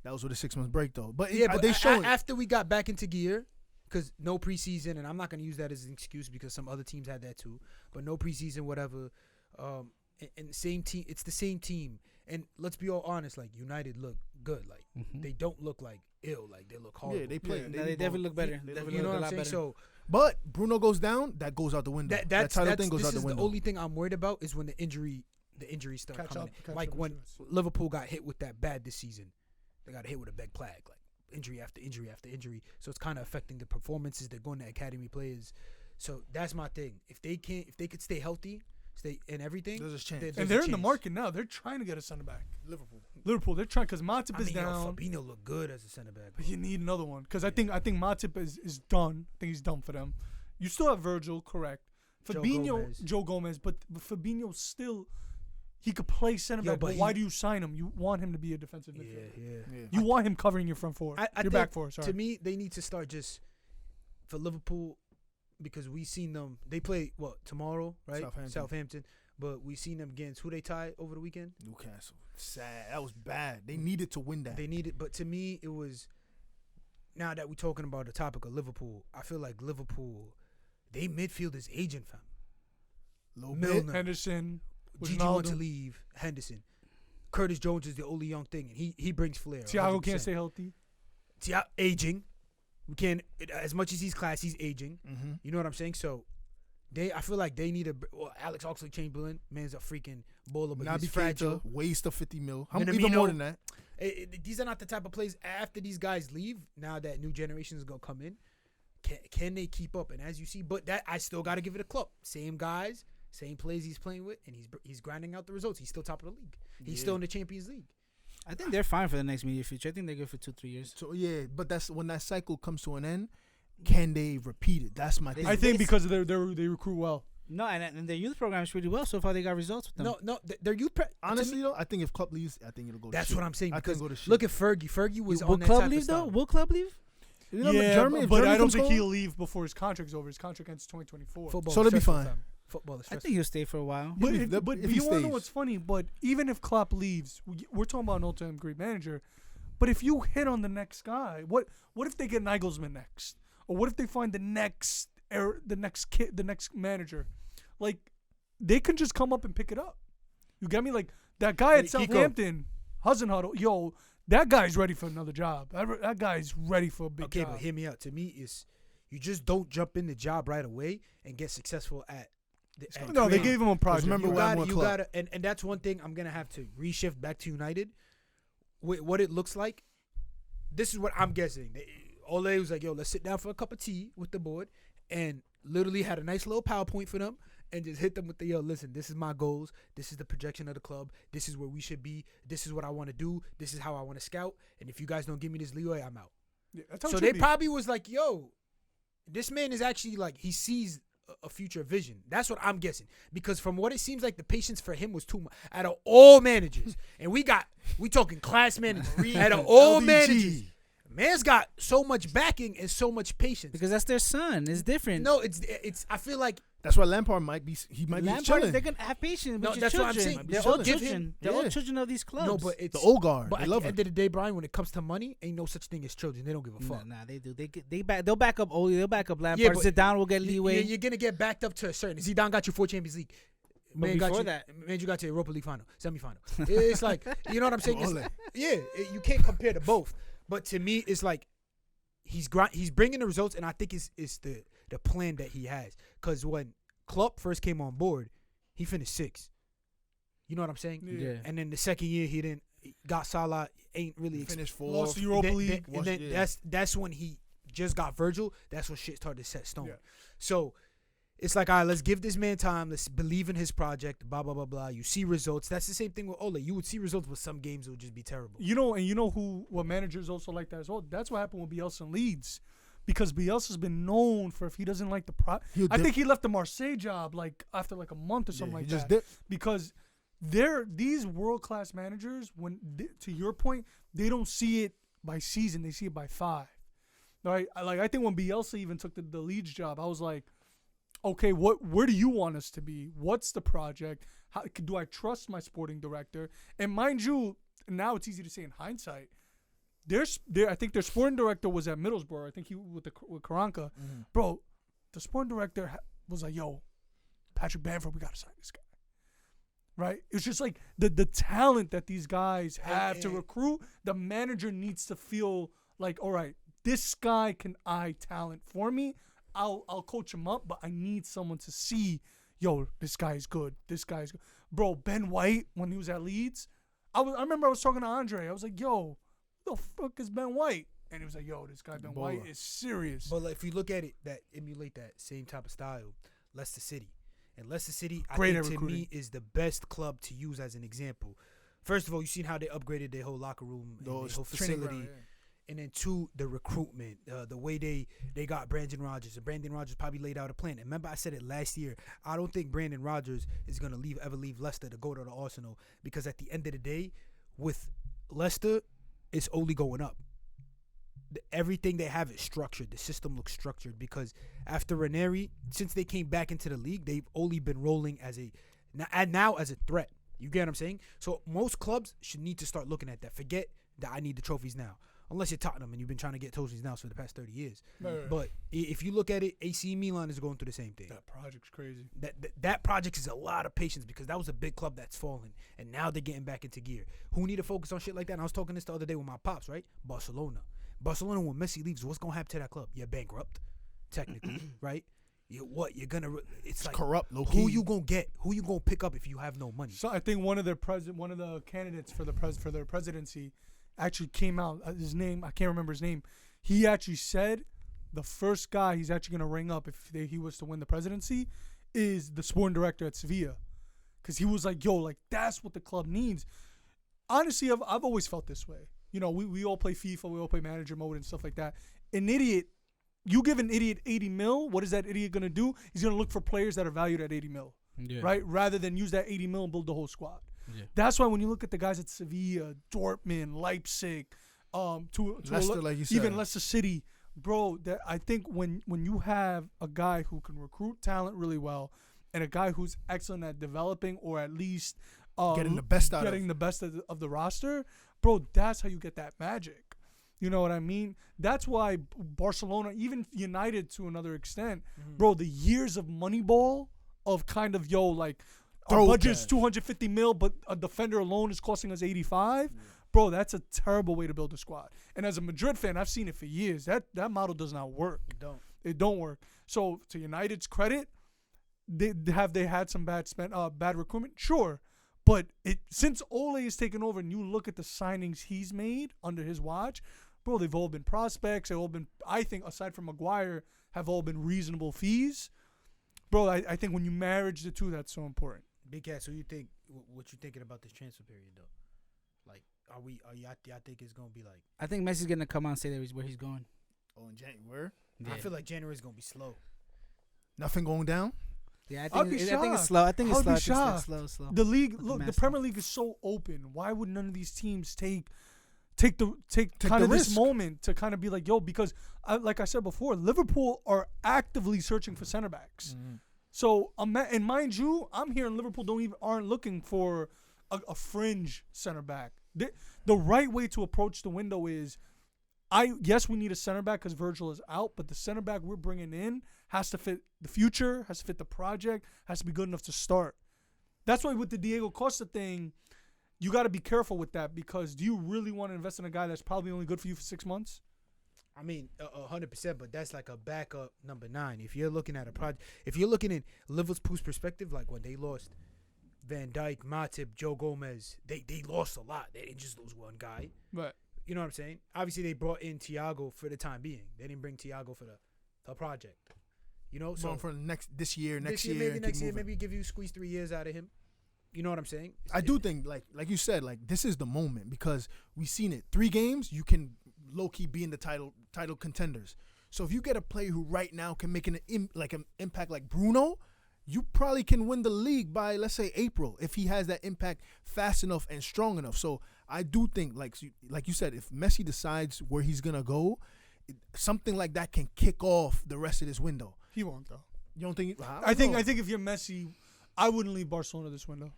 That was with a 6 month break though. But yeah, but they showed after we got back into gear, because no preseason, and I'm not gonna use that as an excuse because some other teams had that too. But no preseason, whatever. And the same team. It's the same team. And let's be all honest. Like United look good. Like they don't look like ill. Like they look horrible. Yeah, they play. Yeah, they definitely look better. You know what I'm saying? So. But Bruno goes down, that goes out the window. That title thing goes out the window. The only thing I'm worried about is when the injuries start coming. Like when Liverpool got hit with that bad this season, they got hit with a big plague, like injury after injury after injury. So it's kind of affecting the performances. They're going to academy players. So that's my thing. If they could stay healthy, stay in everything. There's a chance. And they're in the market now. They're trying to get a center back. Liverpool. They're trying because Matip is down. Fabinho look good as a center back. But you need another one because I think Matip is done. I think he's done for them. You still have Virgil, correct? Fabinho, Joe Gomez, but Fabinho still he could play center back. But why do you sign him? You want him to be a defensive midfielder. Yeah. You want him covering your front four, your back four. Sorry. To me, they need to start just for Liverpool because we seen them. They play tomorrow, right? Southampton. But we seen them against who they tied over the weekend. Newcastle. Sad. That was bad. They needed to win that. But to me, it was. Now that we're talking about the topic of Liverpool, I feel like Liverpool, they midfield is aging, fam. Milner, Henderson, Gigi wants to leave. Henderson, Curtis Jones is the only young thing, and he brings flair. Thiago 100%. Can't stay healthy. Aging. We can't. As much as he's class, he's aging. Mm-hmm. You know what I'm saying? So. I feel like they need Alex Oxlade-Chamberlain, man's a freaking baller, but he's fragile. Waste of 50 mil. Even more than that. These are not the type of plays after these guys leave. Now that new generation is gonna come in, can they keep up? And as you see, but that I still got to give it a club. Same guys, same plays he's playing with, and he's grinding out the results. He's still top of the league. He's still in the Champions League. I think they're fine for the next immediate future. I think they're good for 2-3 years. So yeah, but that's when that cycle comes to an end. Can they repeat it? That's my thing. I think because they recruit well. No, and their youth program is pretty well. So far, they got results with them. No, their youth. Honestly, though, I think if Klopp leaves, I think it'll go. That's what I'm saying. Because go to shit. Look at Fergie. Fergie was on that type of style. Will Klopp leave? But I don't think he'll leave before his contract's over. His contract ends 2024. So it'll be fine. Football is I think he'll stay for a while. But you want to know what's funny? But even if Klopp leaves, we're talking about an all-time great manager. But if you hit on the next guy, what if they get Nagelsmann next? Or what if they find the next manager? Like, they can just come up and pick it up. You get me? Like, that guy at Southampton, Hasenhuttl, yo, that guy's ready for another job. That guy's ready for a big job. Okay, but hear me out. To me, is you just don't jump in the job right away and get successful at no, they gave him a project. Remember, you gotta, and that's one thing I'm going to have to reshift back to United. What it looks like, this is what I'm guessing. Ole was like, yo, let's sit down for a cup of tea with the board and literally had a nice little PowerPoint for them and just hit them with the, listen, this is my goals. This is the projection of the club. This is where we should be. This is what I want to do. This is how I want to scout. And if you guys don't give me this leeway, I'm out. Yeah, so they probably was like, yo, this man is actually like, he sees a future vision. That's what I'm guessing. Because from what it seems like, the patience for him was too much. Out of all managers, and we talking class managers. Out of all managers. Man's got so much backing and so much patience because that's their son. It's different. No, it's. I feel like that's why Lampard might be. He might be chilling. They're gonna have patience. No, that's what I'm saying. They're all children. They're all children of these clubs. No, but it's the old guard. But at the end of the day, Brian, when it comes to money, ain't no such thing as children. They don't give a fuck. Nah, they do. They'll back up Ole. They'll back up Lampard. Sit down. We'll get leeway. You're gonna get backed up to a certain. Zidane got you 4 Champions League. Man, you got to Europa League final, semifinal. It's like, you know what I'm saying? You can't compare to both. But to me, it's like. He's bringing the results, and I think it's the plan that he has. Because when Klopp first came on board, he finished 6th. You know what I'm saying? Yeah. And then the second year, he didn't got Salah, ain't really Finished fourth. Lost the Europa then- League. and then that's when he just got Virgil. That's when shit started to set stone. Yeah. So it's like, all right, let's give this man time. Let's believe in his project. Blah blah blah blah. You see results. That's the same thing with Ole. You would see results, but some games would just be terrible. You know what managers also like that as well. That's what happened with Bielsa in Leeds, because Bielsa's been known for if he doesn't like the I think he left the Marseille job like after like a month or something like he just that. dipped. Because these world class managers, to your point, they don't see it by season, they see it by 5. Right? I think when Bielsa even took the Leeds job, I was like, okay, where do you want us to be? What's the project? How do I trust my sporting director? And mind you, now it's easy to say in hindsight, I think their sporting director was at Middlesbrough. I think he with Karanka. Bro, the sporting director was like, yo, Patrick Bamford, we got to sign this guy. Right? It's just like the talent that these guys have to recruit, the manager needs to feel like, all right, this guy can eye talent for me. I'll coach him up, but I need someone to see, yo, this guy's good. This guy's good. Bro, Ben White, when he was at Leeds, I remember I was talking to Andre. I was like, yo, who the fuck is Ben White? And he was like, yo, this guy Ben White is serious. But like, if you look at it, that emulate that same type of style, Leicester City. And Leicester City, Great I at think to me, recruiting. is the best club to use as an example. First of all, you seen how they upgraded their whole locker room, and their whole training facility. ground, yeah. And then 2, the recruitment, the way they got Brandon Rodgers. And Brandon Rodgers probably laid out a plan. And remember, I said it last year. I don't think Brandon Rodgers is going to ever leave Leicester to go to the Arsenal. Because at the end of the day, with Leicester, it's only going up. Everything they have is structured. The system looks structured. Because after Ranieri, since they came back into the league, they've only been rolling as now as a threat. You get what I'm saying? So most clubs should need to start looking at that. Forget that I need the trophies now. Unless you're Tottenham and you've been trying to get trophies now for the past 30 years. Right. But if you look at it, AC Milan is going through the same thing. That project's crazy. That project is a lot of patience, because that was a big club that's fallen, and now they're getting back into gear. Who need to focus on shit like that? And I was talking this the other day with my pops, right? Barcelona, when Messi leaves, what's gonna happen to that club? You're bankrupt, technically, right? You're gonna? It's like corrupt. Low who key. you gonna get? Who you gonna pick up if you have no money? So I think one of the candidates for their presidency actually came out. His name, I can't remember his name. He actually said the first guy he's actually going to ring up if he was to win the presidency is the sporting director at Sevilla, because he was like, yo, like that's what the club needs. Honestly, I've always felt this way. You know, we all play FIFA, we all play manager mode and stuff like that. You give an idiot 80 mil, what is that idiot going to do? He's going to look for players that are valued at 80 mil, right? Rather than use that 80 mil and build the whole squad. Yeah. That's why when you look at the guys at Sevilla, Dortmund, Leipzig, Leicester, like you said. even Leicester City, bro, that I think when you have a guy who can recruit talent really well and a guy who's excellent at developing or at least getting the best out of the roster, bro, that's how you get that magic. You know what I mean? That's why Barcelona, even United to another extent, bro, the years of Moneyball of kind of, our budget's 250 mil, but a defender alone is costing us 85. Yeah. Bro, that's a terrible way to build a squad. And as a Madrid fan, I've seen it for years. That model does not work. It don't work. So to United's credit, they had some bad recruitment? Sure. But since Ole has taken over and you look at the signings he's made under his watch, bro, they've all been prospects. They've all been, I think, aside from Maguire, have all been reasonable fees. Bro, I think when you marriage the two, that's so important. Big Cat, so what you thinking about this transfer period though? Like, y'all think it's gonna be like? I think Messi's gonna come out and say where he's going. Oh, in January? Yeah. I feel like January is gonna be slow. Nothing going down? Yeah, I think it's slow. I think it's slow. Slow. The league, the Premier League is so open. Why would none of these teams take kind of this moment to kind of be like, yo, because like I said before, Liverpool are actively searching for center backs. Mm-hmm. So, and mind you, I'm hearing Liverpool aren't looking for a fringe center back. The right way to approach the window is, yes, we need a center back because Virgil is out, but the center back we're bringing in has to fit the future, has to fit the project, has to be good enough to start. That's why with the Diego Costa thing, you got to be careful with that, because do you really want to invest in a guy that's probably only good for you for 6 months? I mean, 100%, but that's like a backup number 9. If you're looking at if you're looking in Liverpool's perspective, like when they lost Van Dijk, Matip, Joe Gomez. They lost a lot. They didn't just lose one guy. Right. You know what I'm saying? Obviously, they brought in Thiago for the time being. They didn't bring Thiago for the project. You know, so for this year, maybe next year, maybe give you squeeze 3 years out of him. You know what I'm saying? I do think, like you said, like this is the moment because we've seen it. 3 games, you can low key be in the title contenders. So if you get a player who right now can make an impact like Bruno, you probably can win the league by, let's say, April if he has that impact fast enough and strong enough. So I do think, like you said, if Messi decides where he's gonna go, something like that can kick off the rest of this window. He won't though. You don't think? I think if you're Messi, I wouldn't leave Barcelona this window.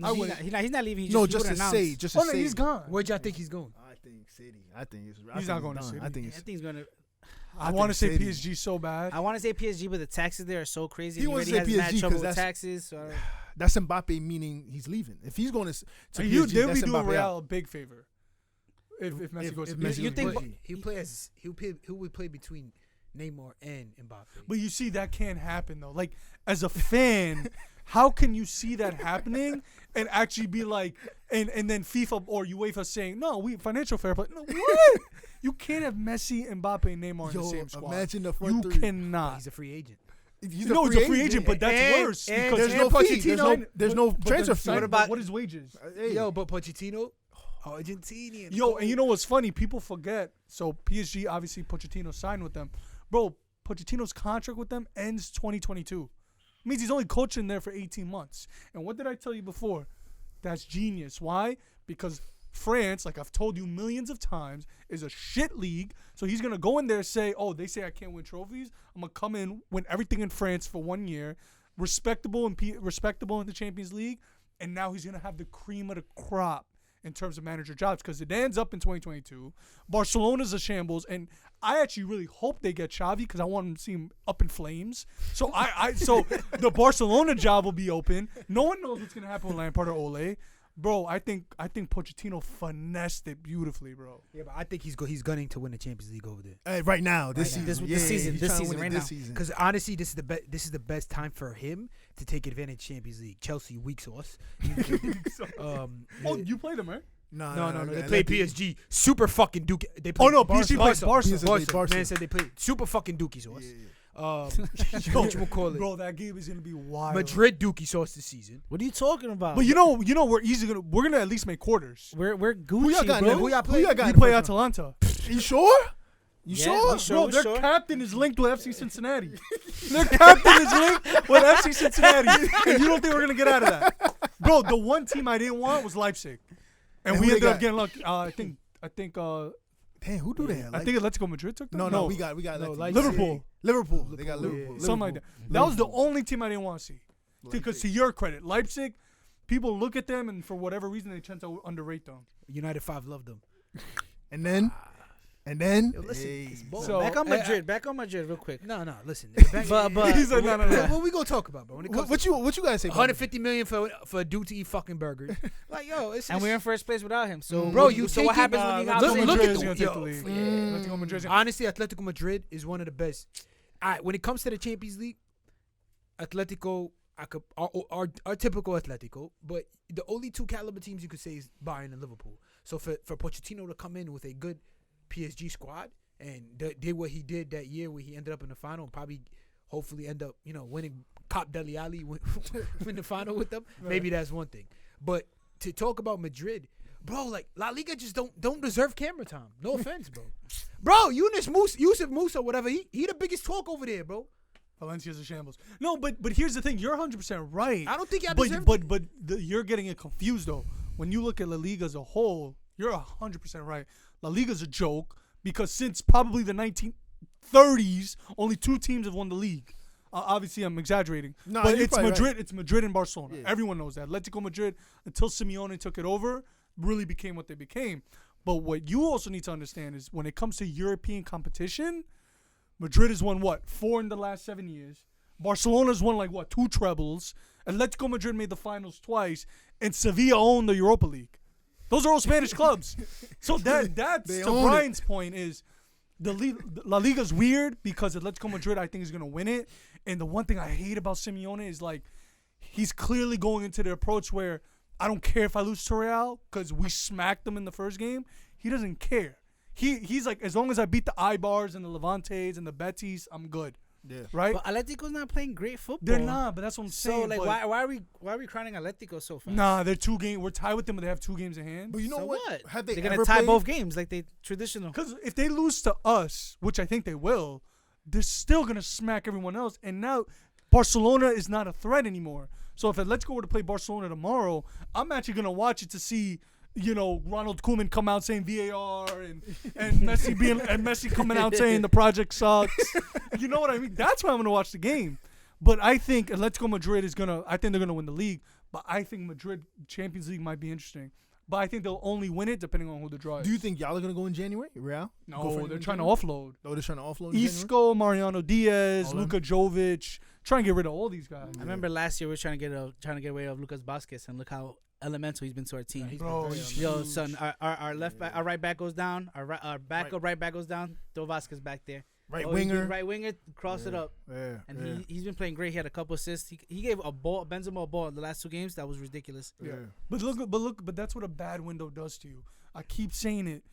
I wouldn't. He's not leaving. Just to say. He's gone. Where'd y'all think he's going? I think City. I think he's not going to City. I think he's going to. I want to say City. PSG so bad. I want to say PSG, but the taxes there are so crazy. He already wants to say has PSG trouble 'cause with that's- taxes. So. That's Mbappe, meaning he's leaving. If he's going to They'll PSG, be that's doing Mbappe Real out. a big favor if Messi goes to Messi PSG. You think- Who would play between Neymar and Mbappe? But you see, that can't happen though. Like as a fan, how can you see that happening and actually be like, and then FIFA or UEFA saying, no, we financial fair play. No, what? You can't have Messi, Mbappe, and Neymar in the same squad. Imagine the front You three. cannot. He's a free agent. He's He's a free agent, but that's worse because there's no fee. There's no but transfer then fee. sign- but what is wages? Yo, but Pochettino, Argentinian. Yo, and you know what's funny? People forget. So PSG, obviously, Pochettino signed with them. Bro, Pochettino's contract with them ends 2022. Means he's only coaching there for 18 months. And what did I tell you before? That's genius. Why? Because France, like I've told you millions of times, is a shit league. So he's going to go in there and say, oh, they say I can't win trophies. I'm going to come in, win everything in France for 1 year, respectable in the Champions League, and now he's going to have the cream of the crop in terms of manager jobs because it ends up in 2022. Barcelona's a shambles, and I actually really hope they get Xavi because I want him to see him up in flames. So so the Barcelona job will be open. No one knows what's gonna happen with Lampard or Ole. Bro, I think Pochettino finessed it beautifully, bro. Yeah, but I think he's gunning to win the Champions League over there. Right now, this Right now. season. This season, he's this trying to season, win it right this now. season. Because honestly, this is the best time for him to take advantage of Champions League. Chelsea weak sauce. You played them, right? No. They played PSG. Super fucking Duke. They Oh played no, PSG played Barca. Barca. Man said they played super fucking Dookie sauce. Yeah. What you call it? Bro, that game is gonna be wild. Madrid Dookie sauce this season. What are you talking about? But you know, we're gonna at least make quarters. we're Gucci, Who y'all got? bro. Who y'all play? We play Atalanta. You sure? You Yeah, sure? we sure. Bro, we their sure. captain is linked with FC Cincinnati. Their captain is linked with FC Cincinnati. And you don't think we're going to get out of that? Bro, the one team I didn't want was Leipzig. And And we who they ended up got? getting lucky. I think Damn, who do they have? I think Atletico Madrid took them. No, we got No, Leipzig. Leipzig. Liverpool. They got Liverpool. Something like that. That was the only team I didn't want to see. Because to your credit, Leipzig, people look at them and for whatever reason they tend to underrate them. United 5 loved them. And then, Yo, listen, hey. it's bold. So- Back on Madrid, real quick. No, listen. But- He's like, no. What we gonna talk about, bro? When it comes What you guys say? 150 million for a dude to eat fucking burgers. Like, yo, it's And we're in first place without him. So, Bro, you so what taking- happens when you Atletico got look- him? look at Madrid's the- gonna yo, take the league. Atletico Madrid's gonna- honestly, Atletico Madrid is one of the best. All right, when it comes to the Champions League, Atletico, our typical Atletico, but the only two caliber teams you could say is Bayern and Liverpool. So for Pochettino to come in with a good PSG squad and did what he did that year where he ended up in the final and probably hopefully end up, winning Cop Dele Alli, win the final with them, maybe that's one thing. But to talk about Madrid, bro, like La Liga just don't deserve camera time. No offense, bro. Bro, Yusuf Musa, whatever, he the biggest talk over there, bro. Valencia's a shambles. No, but here's the thing. You're 100% right. I don't think y'all but deserve but but you're getting it confused though. When you look at La Liga as a whole, you're 100% right. La Liga's a joke because since probably the 1930s, only 2 teams have won the league. Obviously, I'm exaggerating, No, but you're it's probably Madrid. right. It's Madrid and Barcelona. Yeah. Everyone knows that. Atletico Madrid, until Simeone took it over, really became what they became. But what you also need to understand is when it comes to European competition, Madrid has won 4 in the last 7 years. Barcelona's won 2 trebles. Atletico Madrid made the finals twice, and Sevilla owned the Europa League. Those are all Spanish clubs. So that's They to own Brian's point is La Liga's weird because Atletico Madrid I think is gonna win it. And the one thing I hate about Simeone is he's clearly going into the approach where I don't care if I lose to Real because we smacked them in the first game. He doesn't care. He's like, as long as I beat the Ibars and the Levantes and the Betis, I'm good. Yeah. Right? But Atletico's not playing great football. They're not, but that's what I'm So saying. like, but why are we crowning Atletico so fast? Nah, they're 2 games. We're tied with them, but they have 2 games in hand. But you know So what? Have they They're gonna ever tie played? both games like they traditional. Because if they lose to us, which I think they will, they're still gonna smack everyone else. And now Barcelona is not a threat anymore. So if Atletico were to play Barcelona tomorrow, I'm actually gonna watch it to see, Ronald Koeman come out saying VAR and Messi coming out saying the project sucks. You know what I mean? That's why I'm gonna watch the game. But I think Atletico Madrid I think they're gonna win the league. But I think Madrid Champions League might be interesting. But I think they'll only win it depending on who the draw is. Do you think y'all are gonna go in January? Real? Go for No, it they're in trying to January? offload. Oh, they're trying to offload. in January? Isco, Mariano Diaz, All them? Luka Jovic, trying to get rid of all these guys. I remember last year we were trying to get away of Lucas Vazquez, and look how elemental he's been to our team. Bro, he's Yo, huge. son, our left back, our right back goes down, our backup right back goes down. Throw Vasquez back there. Right Oh, he's been winger. right winger, cross it up, Yeah. and he's been playing great. He had a couple assists. He gave Benzema a ball in the last 2 games. That was ridiculous. Yeah. But that's what a bad window does to you. I keep saying it.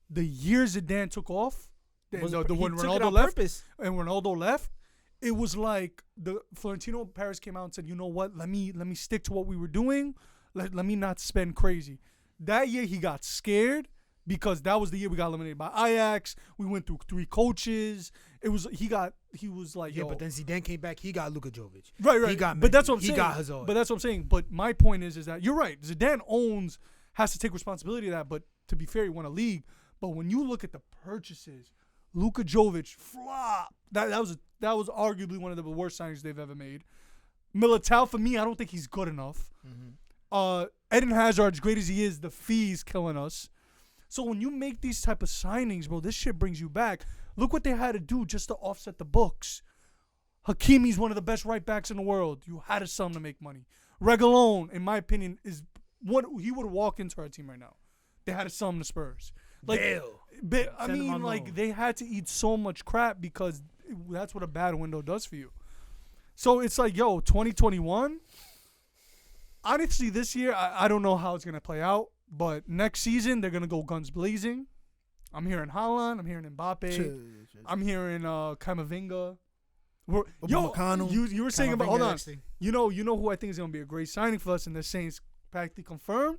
The years Zidane took off, when He took it Ronaldo on left, purpose. and Ronaldo left, it was like the Florentino Perez came out and said, "You know what? Let me stick to what we were doing. Let me not spend crazy." That year he got scared because that was the year we got eliminated by Ajax. We went through 3 coaches. He was like, Yeah, yo. but then Zidane came back. He got Luka Jovic. Right. He got but that's Messi. what I'm He saying. got Hazard. But that's what I'm saying. But my point is that you're right. Zidane has to take responsibility of that. But to be fair, he won a league. But when you look at the purchases, Luka Jovic flop. That was arguably one of the worst signings they've ever made. Militao, for me, I don't think he's good enough. Eden Hazard, as great as he is, the fee's killing us. So when you make these type of signings, bro, this shit brings you back. Look what they had to do just to offset the books. Hakimi's one of the best right backs in the world. You had to sell him to make money. Reguilon, in my opinion, is what he would walk into our team right now. They had to sell him to Spurs. Bale. I Send him mean, on like loan. they had to eat so much crap because that's what a bad window does for you. So it's like, 2021. Honestly, this year I don't know how it's gonna play out, but next season they're gonna go guns blazing. I'm hearing Haaland. I'm hearing Mbappe. I'm hearing Camavinga. Upamecano. You were saying about Camavinga, hold on. actually. You know who I think is gonna be a great signing for us, and they're saying it's practically confirmed.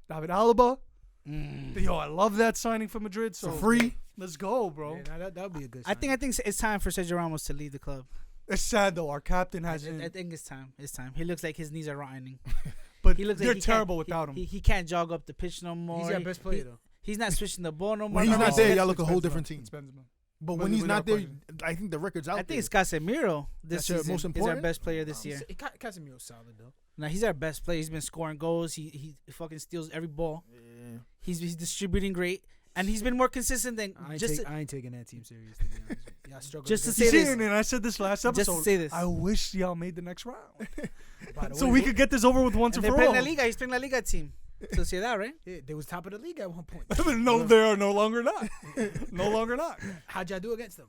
David Alaba. Yo, I love that signing for Madrid. So free. Let's go, bro. Yeah, that would be a good. I think it's time for Sergio Ramos to leave the club. It's sad though. Our captain I hasn't. think it's time. It's time. He looks like his knees are rotting. But He looks they're like he terrible can't- without him. He can't jog up the pitch no more. He's our best player though. He's not switching the ball no more. When he's No, not no. there, y'all look a whole It's different Benzema. team. It's Benzema. But But when he's we're not not there, playing. I think the record's out I there. think it's Casemiro this That's your season most is our important? best player this year. Casemiro's solid though. Now he's our best player. He's been scoring goals. He fucking steals every ball. Yeah. He's distributing great, and he's been more consistent than I just. ain't taking that team serious. To be honest, with you. Y'all struggle Just to against say You them. see, this. and I said this last Just to episode. say this. I wish y'all made the next round, By the so way, we could get this over with once and and they're for playing all. La Liga. He's playing La Liga team. So see that, right? Yeah, they was top of the league at one point. No, they are no longer not. No longer not. How'd y'all do against them?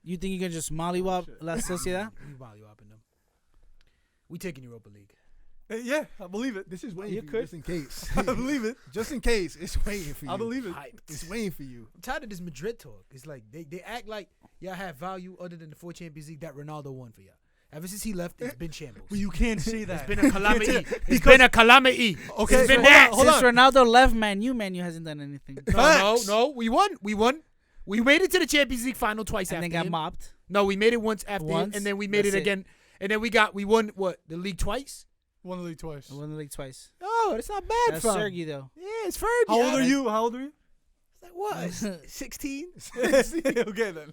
You think you can just mollywop La Sociedad? We volleying them. We taking Europa League. Yeah, I believe it. This is waiting You for could. you, just in case. I believe it. Just in case, it's waiting for you. I believe it. Hype. It's waiting for you. I'm tired of this Madrid talk. It's like they act like y'all have value other than the 4 Champions League that Ronaldo won for y'all. Ever since he left, it's been shambles. But you can't say that. It's been a calamity. Because- It's been a calamity. Okay, It's been hold that. on, hold Since on. Ronaldo left Man hasn't done anything. Facts. No. We won. We made it to the Champions League final twice And after then got him. mopped. No, we made it once after him, Once? and then we made it That's it. again. And then we won what? The league twice? Won the league twice. I won the league twice. Oh, that's not bad, That's fam. Sergey though. Yeah, it's Fergie. How old are you? How old are you? It's like what? 16? Okay then.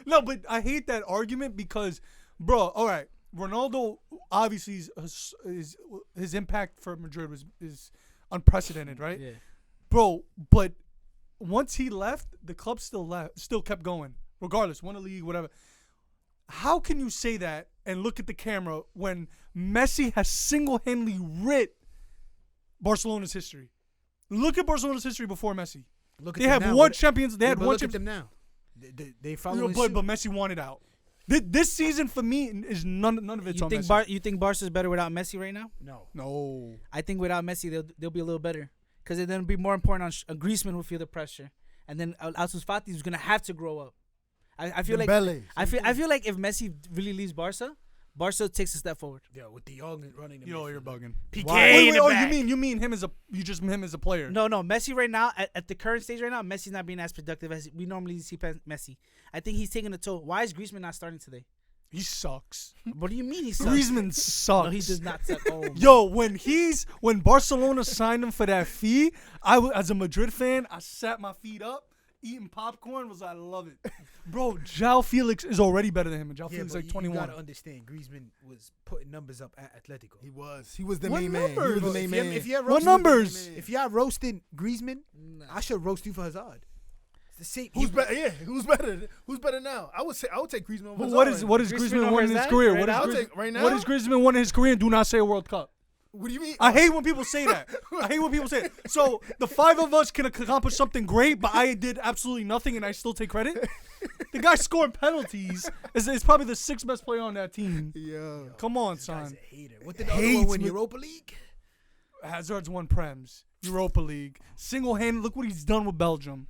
No, but I hate that argument because, bro. All right, Ronaldo obviously is his impact for Madrid is unprecedented, right? Yeah. Bro, but once he left, the club still kept going, regardless, won a league, whatever. How can you say that and look at the camera when Messi has single-handedly writ Barcelona's history? Look at Barcelona's history before Messi. Look at They them have now. one champions. They had but one look at champions. them now. They You know, following but suit. Messi wanted out. This season for me is none of it's You on think Messi. you think Barca's better without Messi right now? No. No. I think without Messi they'll be a little better because then it'll be more important on Griezmann will feel the pressure, and then Ansu Fati is gonna have to grow up. I feel like Dembele. I feel like if Messi really leaves Barca takes a step forward. Yeah, with the young running. The Yo, midfield. you're bugging. PK Wait, in the oh, back. you mean him as a player? No, Messi right now at the current stage right now, Messi's not being as productive as we normally see Messi. I think he's taking a toll. Why is Griezmann not starting today? He sucks. What do you mean he sucks? Griezmann sucks. No, he does not suck. Oh, Yo, when Barcelona signed him for that fee, as a Madrid fan, I sat my feet up, eating popcorn. I love it, bro. João Felix is already better than him, and João Yeah, Felix but like you 21. gotta understand, Griezmann was putting numbers up at Atletico. He was the What main man. He was numbers? the main man. If you're What roasting, numbers? If you're roasting Griezmann, I should roast you for Hazard. It's the same. Who's better? Yeah, who's better? Who's better now? I would take Griezmann over But Hazard what is Griezmann Griezmann over won in his Hazard? career? Right What is now? I'll Griezmann- take right now. What is Griezmann won in his career? And do not say a World Cup. What do you mean? I hate when people say that. I hate when people say it. So the five of us can accomplish something great, but I did absolutely nothing, and I still take credit. The guy scoring penalties is probably the sixth best player on that team. Yeah. Come on, This guy's son. a hater. What did the other one win? Europa League? Hazard's won Prems, Europa League, single-handed. Look what he's done with Belgium.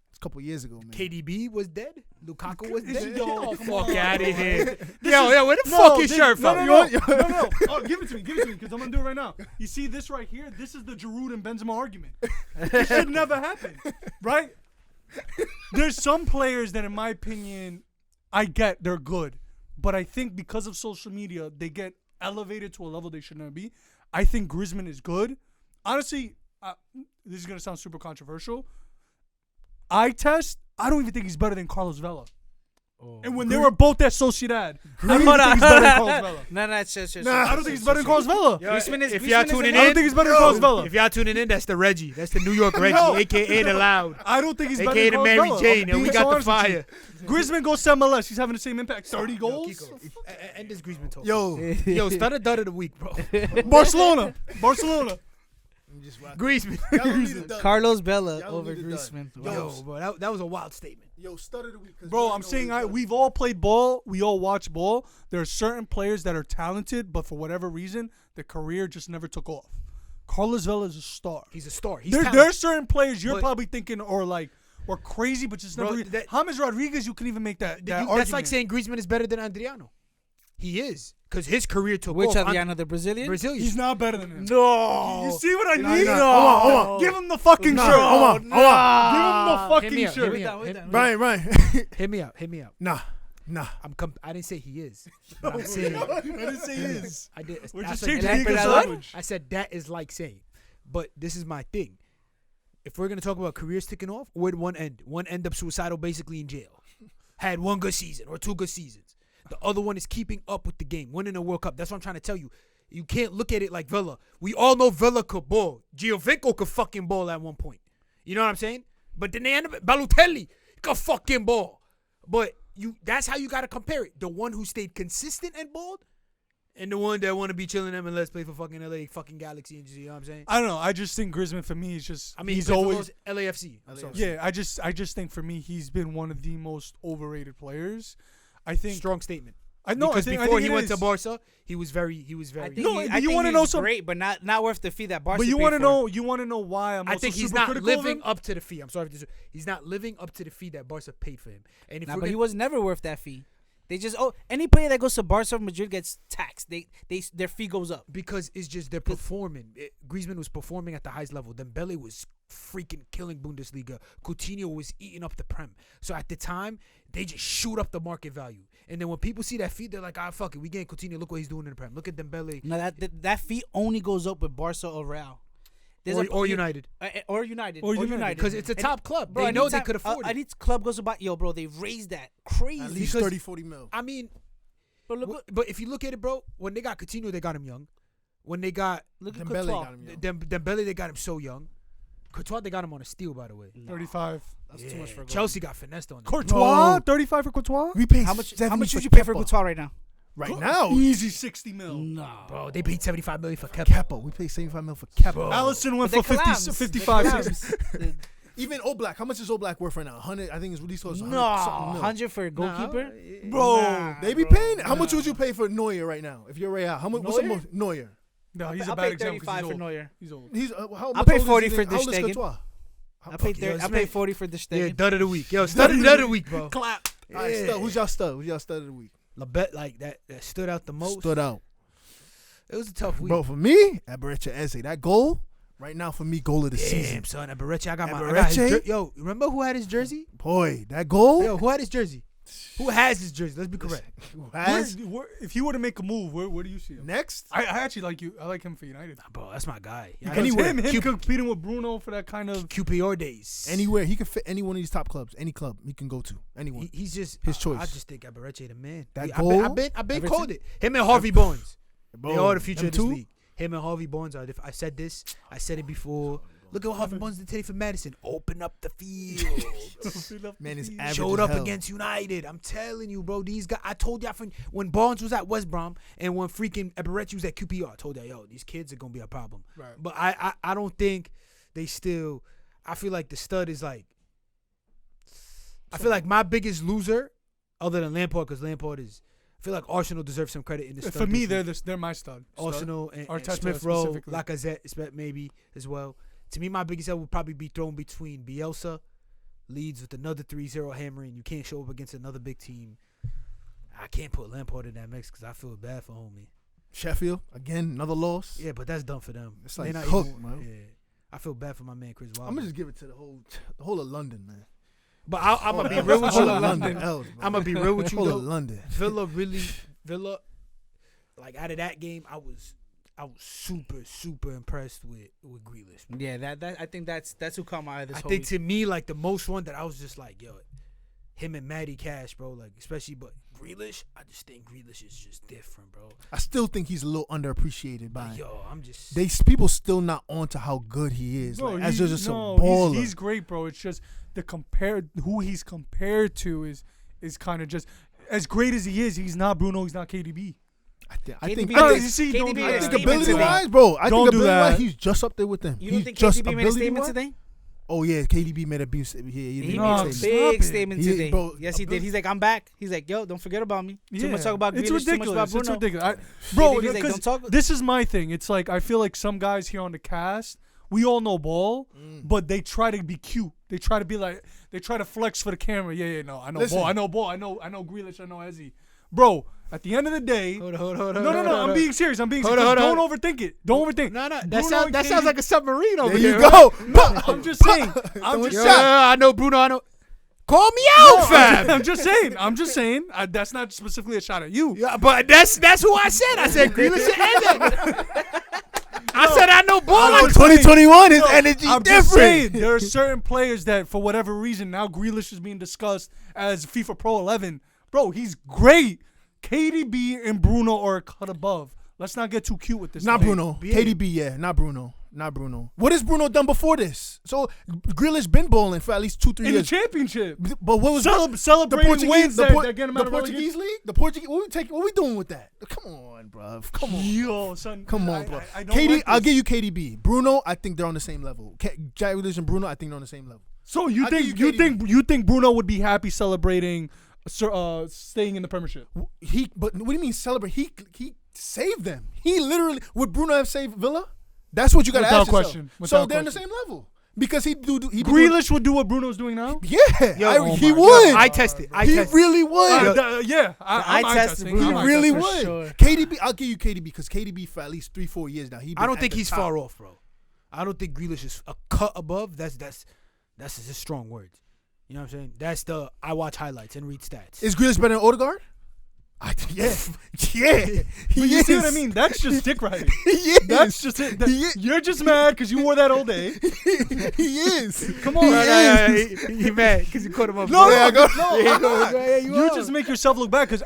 It's a couple years ago, man. KDB was dead. Lukaku was Yo, dead. come Fuck on. out of here. This Yo, is- where the fuck is shirt no, from? no. Oh, give it to me, because I'm gonna do it right now. You see this right here? This is the Giroud and Benzema argument. It should never happen, right? There's some players that, in my opinion, I get they're good, but I think because of social media, they get elevated to a level they should not be. I think Griezmann is good. Honestly, this is gonna sound super controversial. I don't even think he's better than Carlos Vela. And when they were both at Sociedad, I don't even think he's better than Carlos Vela. No, it's I don't think he's better than Carlos Vela. Griezmann is- If Griezmann y'all is tuning an- I don't in, think he's better than Carlos Vela. if y'all tuning in, that's the Reggie. That's the New York Reggie, No. a.k.a. the Loud, I don't think he's better a.k.a. than the Carlos Mary Vela. Jane, I'm and we being got so the honest with fire. you. Griezmann goes to MLS. He's having the same impact. 30 goals. End this Griezmann talk. Yo, start a dud of the week, bro. Barcelona. I'm just rocking. Griezmann. Y'all don't need a dud. Carlos Bella Y'all over need it done. Griezmann. Yo, Yo, bro, that was a wild statement. Yo, stud of the week. 'cause Bro, we I'm know saying what he's we've all played ball. We all watch ball. There are certain players that are talented, but for whatever reason, their career just never took off. Carlos Vela is a star. He's a star. He's There talented. are certain players you're But- probably thinking or crazy, but just Bro, never. that- James Rodriguez, you can even make that That's argument. like saying Griezmann is better than Adriano. He is, because his career took Which off. Adriano, the Brazilian? Brazilian. he's not better than him. No. You see what I Nah, mean? nah. No. Hold on. Give him the fucking Nah, shirt. hold on. Give him the Hit fucking me up, shirt. hit me up, hit- Right. Hit me up. Hit me up. Nah. I didn't say he is. But I'm saying. I didn't say he is. I did. We're that's just like- changing Lampard English at what? language. I said that is like saying. But this is my thing. If we're gonna talk about careers ticking off, where'd one end? One end up suicidal, basically in jail. Had one good season or two good seasons. The other one is keeping up with the game, winning a World Cup. That's what I'm trying to tell you. You can't look at it like Vela. We all know Vela could ball. Giovinco could fucking ball at one point. You know what I'm saying? But then they end up Balotelli could fucking ball. But that's how you gotta compare it. The one who stayed consistent and balled, and the one that want to be chilling them and let's play for fucking LA fucking Galaxy. You know what I'm saying? I don't know. I just think Griezmann for me is just. I mean, he's he played for always. those LAFC. I'm sorry. Yeah, I just think for me he's been one of the most overrated players. I think. Strong statement. I know Because I think, before I he think went it to is. Barca, he was very. I think No, he, but I you think wanna he's know some- great, but not worth the fee that Barca But you paid want to for. know? You want to know why I'm I also think he's super not critical of living him? up to the fee. I'm sorry, he's not living up to the fee that Barca paid for him. And if Nah, we're but he gonna- was never worth that fee. They just any player that goes to Barca or Madrid gets taxed. Their fee goes up. because it's just they're performing. Griezmann was performing at the highest level. Dembele was freaking killing Bundesliga. Coutinho was eating up the Prem. So at the time, they just shoot up the market value. And then when people see that fee, they're like, fuck it, we getting Coutinho. Look what he's doing in the Prem. Look at Dembele No, that fee only goes up with Barca or Real. or United. Or United. Or United. Because it's a top club. Bro, They know they could afford And it. each club goes to buy. Yo, bro, they raised that crazy. At least Because- 30, 40 mil. I mean, But look, but if you look at it, bro, when they got Coutinho, they got him young. When they got look at Dembele Courtois. got him, yo. Dembele, they got him so young. Courtois, they got him on a steal, by the way. 35. That's too much for a goal. Chelsea got finessed on that. Courtois, No. 35 for Courtois. We paid How much 70 would you pay for Kepa. Courtois right now? Right now? Easy 60 mil. No. Bro, they paid 75 million for Kepa. Kepa. We paid 75 mil for Kepa. Bro. Allison went But for the 50, Calams, 55. the Calams, Even Oblak. How much is Oblak worth right now? 100. I think it's released was 100. No, something mil. 100 for a goalkeeper. Bro, they be paying. How much would you pay for Neuer right now if you're Real? How much? What's the Neuer? most? Neuer. No, he's I'll a bad pay example. 'cause 35 he's for old. Neuer. He's old. He's how I'll pay much 40 old is for he? How old is Ter Stegen. Courtois? I paid Yo, 30. I this paid man- 40 for the Yeah, Stegen. dud of the week. Yo, stud of the week, bro. Clap. All right, stud. Who's y'all stud? Who's y'all stud of the week? Labette, like that stood out the most. Stood out. It was a tough week. Bro, for me, Aberracha Eze. That goal, right now for me, goal of the season. Damn, son, Aberrachi. I got Aberrachi? his yo, remember who had his jersey? Boy, that goal. Yo, who had his jersey? Who has his jersey? Let's be correct. If you were to make a move, where do you see him? Next, I actually like you. I like him for United. Bro, that's my guy. Because Anywhere. him competing with Bruno for that kind of. QPR days. anywhere he can fit any one of these top clubs, any club he can go to, anyone. He's just His choice. I just think Aberrachi the man. That I've goal- been Everton? called it. Him and Harvey Barnes. Bro, They are the future them of this two? league. Him and Harvey Barnes are. I said this. I said it before. Look at what Harvey Barnes did today for Madison. Open up the field. Man, his average Showed as up hell. against United. I'm telling you, bro. These guys. I told y'all when Barnes was at West Brom and when freaking Aberrachi was at QPR. I told y'all, yo, these kids are gonna be a problem. Right. But I don't think they still. I feel like the stud is like. I feel like my biggest loser, other than Lampard, because Lampard is. I feel like Arsenal deserves some credit in the stud. For me, this week. they're my stud. Arsenal and Arteta Smith Rowe, specifically. Lacazette, maybe as well. To me, my biggest L would probably be thrown between Bielsa, Leeds with another 3-0 hammering. You can't show up against another big team. I can't put Lampard in that mix because I feel bad for homie. Sheffield again, another loss. Yeah, but that's done for them. It's They're like not cooked, even- man. Yeah, I feel bad for my man Chris Wilder. I'm gonna just give it to the whole of London, man. But I'm gonna be real with Whole you. of London, L's, bro. I'm gonna be real with you Whole though. of London. Villa, like out of that game, I was super impressed with Grealish. Yeah, that I think that's who caught my eye this I whole think week. to me, like the most one that I was just like, yo, him and Matty Cash, bro, like especially, but Grealish, I just think Grealish is just different, bro. I still think he's a little underappreciated by. Like, yo, I'm just. People still not on to how good he is. Bro, Like, as just a no, baller. he's great, bro. It's just who he's compared to is kind of just as great as he is. He's not Bruno. He's not KDB. I think No, KDB you see, don't do KDB that. made a I think statement ability today. wise, bro. I Don't think do ability that. wise, he's just up there with them. You don't He's think just KDB made a statement ability-wise- today? Oh yeah, KDB made a beef. Yeah, he He made No, made a a statement. big stop it. statement He- today. bro, Yes, he did. He's like, I'm back. He's like, yo, don't forget about me. Too much talk about It's Grealish, too much about ridiculous. Bruno. It's ridiculous. Bro, KDB's like, because don't talk- this is my thing. It's like I feel like some guys here on the cast, we all know ball, but they try to be cute. They try to be like, they try to flex for the camera. Yeah, no, I know Listen. ball. I know ball. I know Grealish. I know Ezzy. Bro, at the end of the day, Hold on. no. I'm being serious. I'm being Hold serious. on, hold Don't overthink it. Don't overthink. No, that Bruno sounds and that sounds KD like a submarine over There here. you go. I'm just saying. I'm just Yo, saying. I know Bruno. I know. Call me out, fam. I'm just saying. That's not specifically a shot at you. Yeah, but that's who I said. I said Grealish and Eze. I said I know ball. In 2021, his energy I'm just saying, different. there are certain players that, for whatever reason, now Grealish is being discussed as FIFA Pro 11. Bro, he's great. KDB and Bruno are a cut above. Let's not get too cute with this. Not thing. Bruno. KDB, yeah. Not Bruno. What has Bruno done before this? So Grealish been bowling for at least 2-3 In the years. championship. But what was Celebrating wins that get him out the of Portuguese league? The Portuguese. What we doing with that? Come on, bro. Come on. Yo, son. Come on, bro. I don't KD, like I'll this. give you KDB. Bruno, I think they're on the same level. Jack Grealish and Bruno, I think they're on the same level. So you I'll give think you you think Bruno would be happy celebrating, staying in the Premiership? But what do you mean celebrate? He saved them. He literally would Bruno have saved Villa? That's what you got to Without ask yourself. question. So Without they're on the question. same level because he Grealish would do what Bruno's doing now. Yeah, he my would. I tested. He really would. Yeah, I I'm tested eye-testing. Bruno. He I'm really for would. sure. KDB, I'll give you KDB because KDB for at least 3-4 years now. I don't think he's far off, bro. I don't think Grealish is a cut above. That's his strong words. You know what I'm saying? That's the I watch highlights and read stats. Is Grealish better than Odegaard? Yeah. He But you see is. what I mean? That's just dick riding. He is. That's just it. You're just mad because you wore that all day. He is. Come on, He mad because you caught him up. No, Yeah, go- you just make yourself look bad because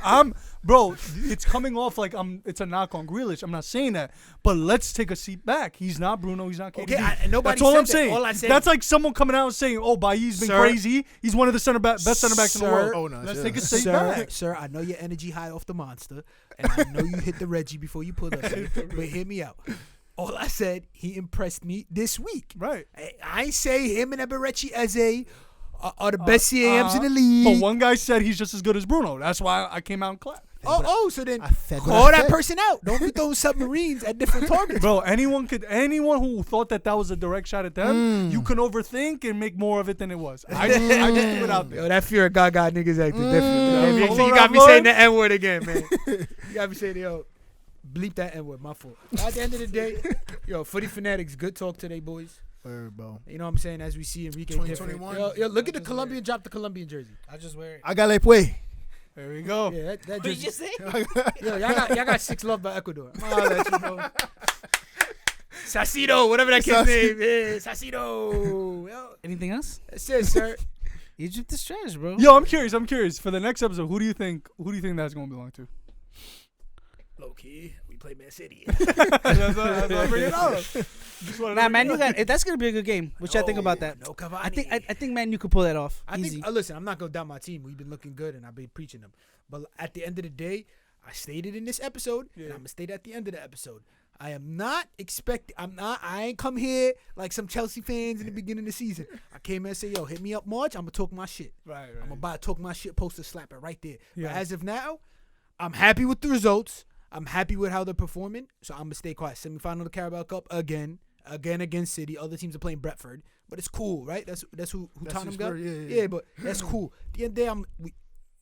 bro, it's coming off like it's a knock on Grealish. I'm not saying that, but let's take a seat back. He's not Bruno. He's not KDB. Okay, nobody That's all said I'm that. saying. All I said- That's like someone coming out and saying, "Oh, Bailly's been Sir. crazy. He's one of the best center backs in the Sir. world." Oh, no, let's sure. take a seat back. Sir, I know your energy high off the monster, and I know you hit the Reggie before you pulled up here, but hear me out. All I said, he impressed me this week. Right. I say him and Eberechi Eze are the best CAMs in the league. But one guy said he's just as good as Bruno. That's why I came out and clapped. So then I said what call I that said. person out. Don't be throwing submarines at different targets. Bro, anyone who thought that was a direct shot at them, you can overthink and make more of it than it was. I just threw it out there. Yo, that fear of God got niggas acting different. Yo, You hold got on, me boy. saying the N-word again, man. You got me saying, yo, bleep that N-word. My fault. At the end of the day, yo, Footy Fanatics, good talk today, boys. Word, bro. You know what I'm saying? As we see Enrique different. 2021. Yo, look at the Colombian, drop the Colombian jersey. I just wear it. I got like play. There we go. Yeah, that What did you jersey. say? Yo, y'all got 6 love by Ecuador. I'll let you know. Sacido, whatever that kid's name is. Sacido. Yo, Anything else? that's it, sir. Egypt is trash, bro. Yo, I'm curious. For the next episode, who do you think that's gonna belong to? Low key, we play Man City. That's why I bring it up. Nah, man, that's gonna be a good game. What y'all think about that? No Cavani. I think man, you could pull that off. I Easy. think. Listen, I'm not gonna doubt my team. We've been looking good, and I've been preaching them. But at the end of the day, I stated in this episode, and I'm gonna state at the end of the episode. I am not expecting. I ain't come here like some Chelsea fans in the beginning of the season. I came here and say, "Yo, hit me up, March. I'm gonna talk my shit. Right. I'm gonna buy a talk my shit poster, slap it right there." Yeah. But as of now, I'm happy with the results. I'm happy with how they're performing. So I'm gonna stay quiet. Semifinal of the Carabao Cup again against City. Other teams are playing Brentford, but it's cool, right? That's who Tottenham got. Yeah, but that's cool. At the end of the day, we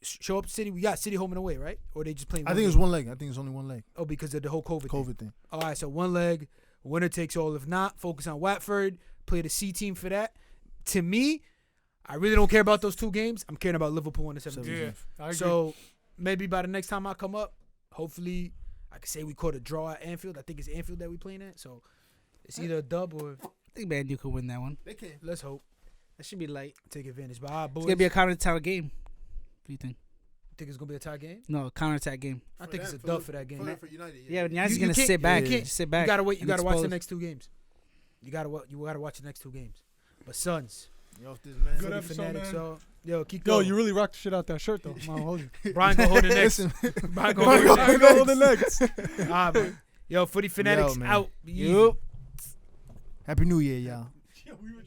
show up to City. We got City home and away, right? Or they just playing? I think it's one leg. I think it's only one leg. Oh, because of the whole COVID thing. All right, so one leg, winner takes all. If not, focus on Watford. Play the C team for that. To me, I really don't care about those 2 games. I'm caring about Liverpool on the 17th. Yeah, I agree. So maybe by the next time I come up, hopefully I can say we caught a draw at Anfield. I think it's Anfield that we playing at. So it's either a dub or I think man, you could win that one. They can. let's hope That should be light. take advantage. But all right, boys, It's gonna be a counter-attack game. What do you think? think it's gonna be a tie game. No, counter-attack game. I think it's a dub for that game. For United, Yeah, but United's You gonna can't- sit back. you can't- Just sit back. You gotta wait. You and gotta watch the expose. next 2 games. You gotta watch the next 2 games. But Suns, Yo, this man. Good Footy episode, Fanatics. man. So yo, keep Yo, going. you really rocked the shit out that shirt though. I'm hold you. Brian gonna hold the next. Listen, Brian I gonna hold the next. go hold the next. Ah, man. Yo, Footy Fanatics man. out. Yup. Happy New Year, y'all. Yeah, we were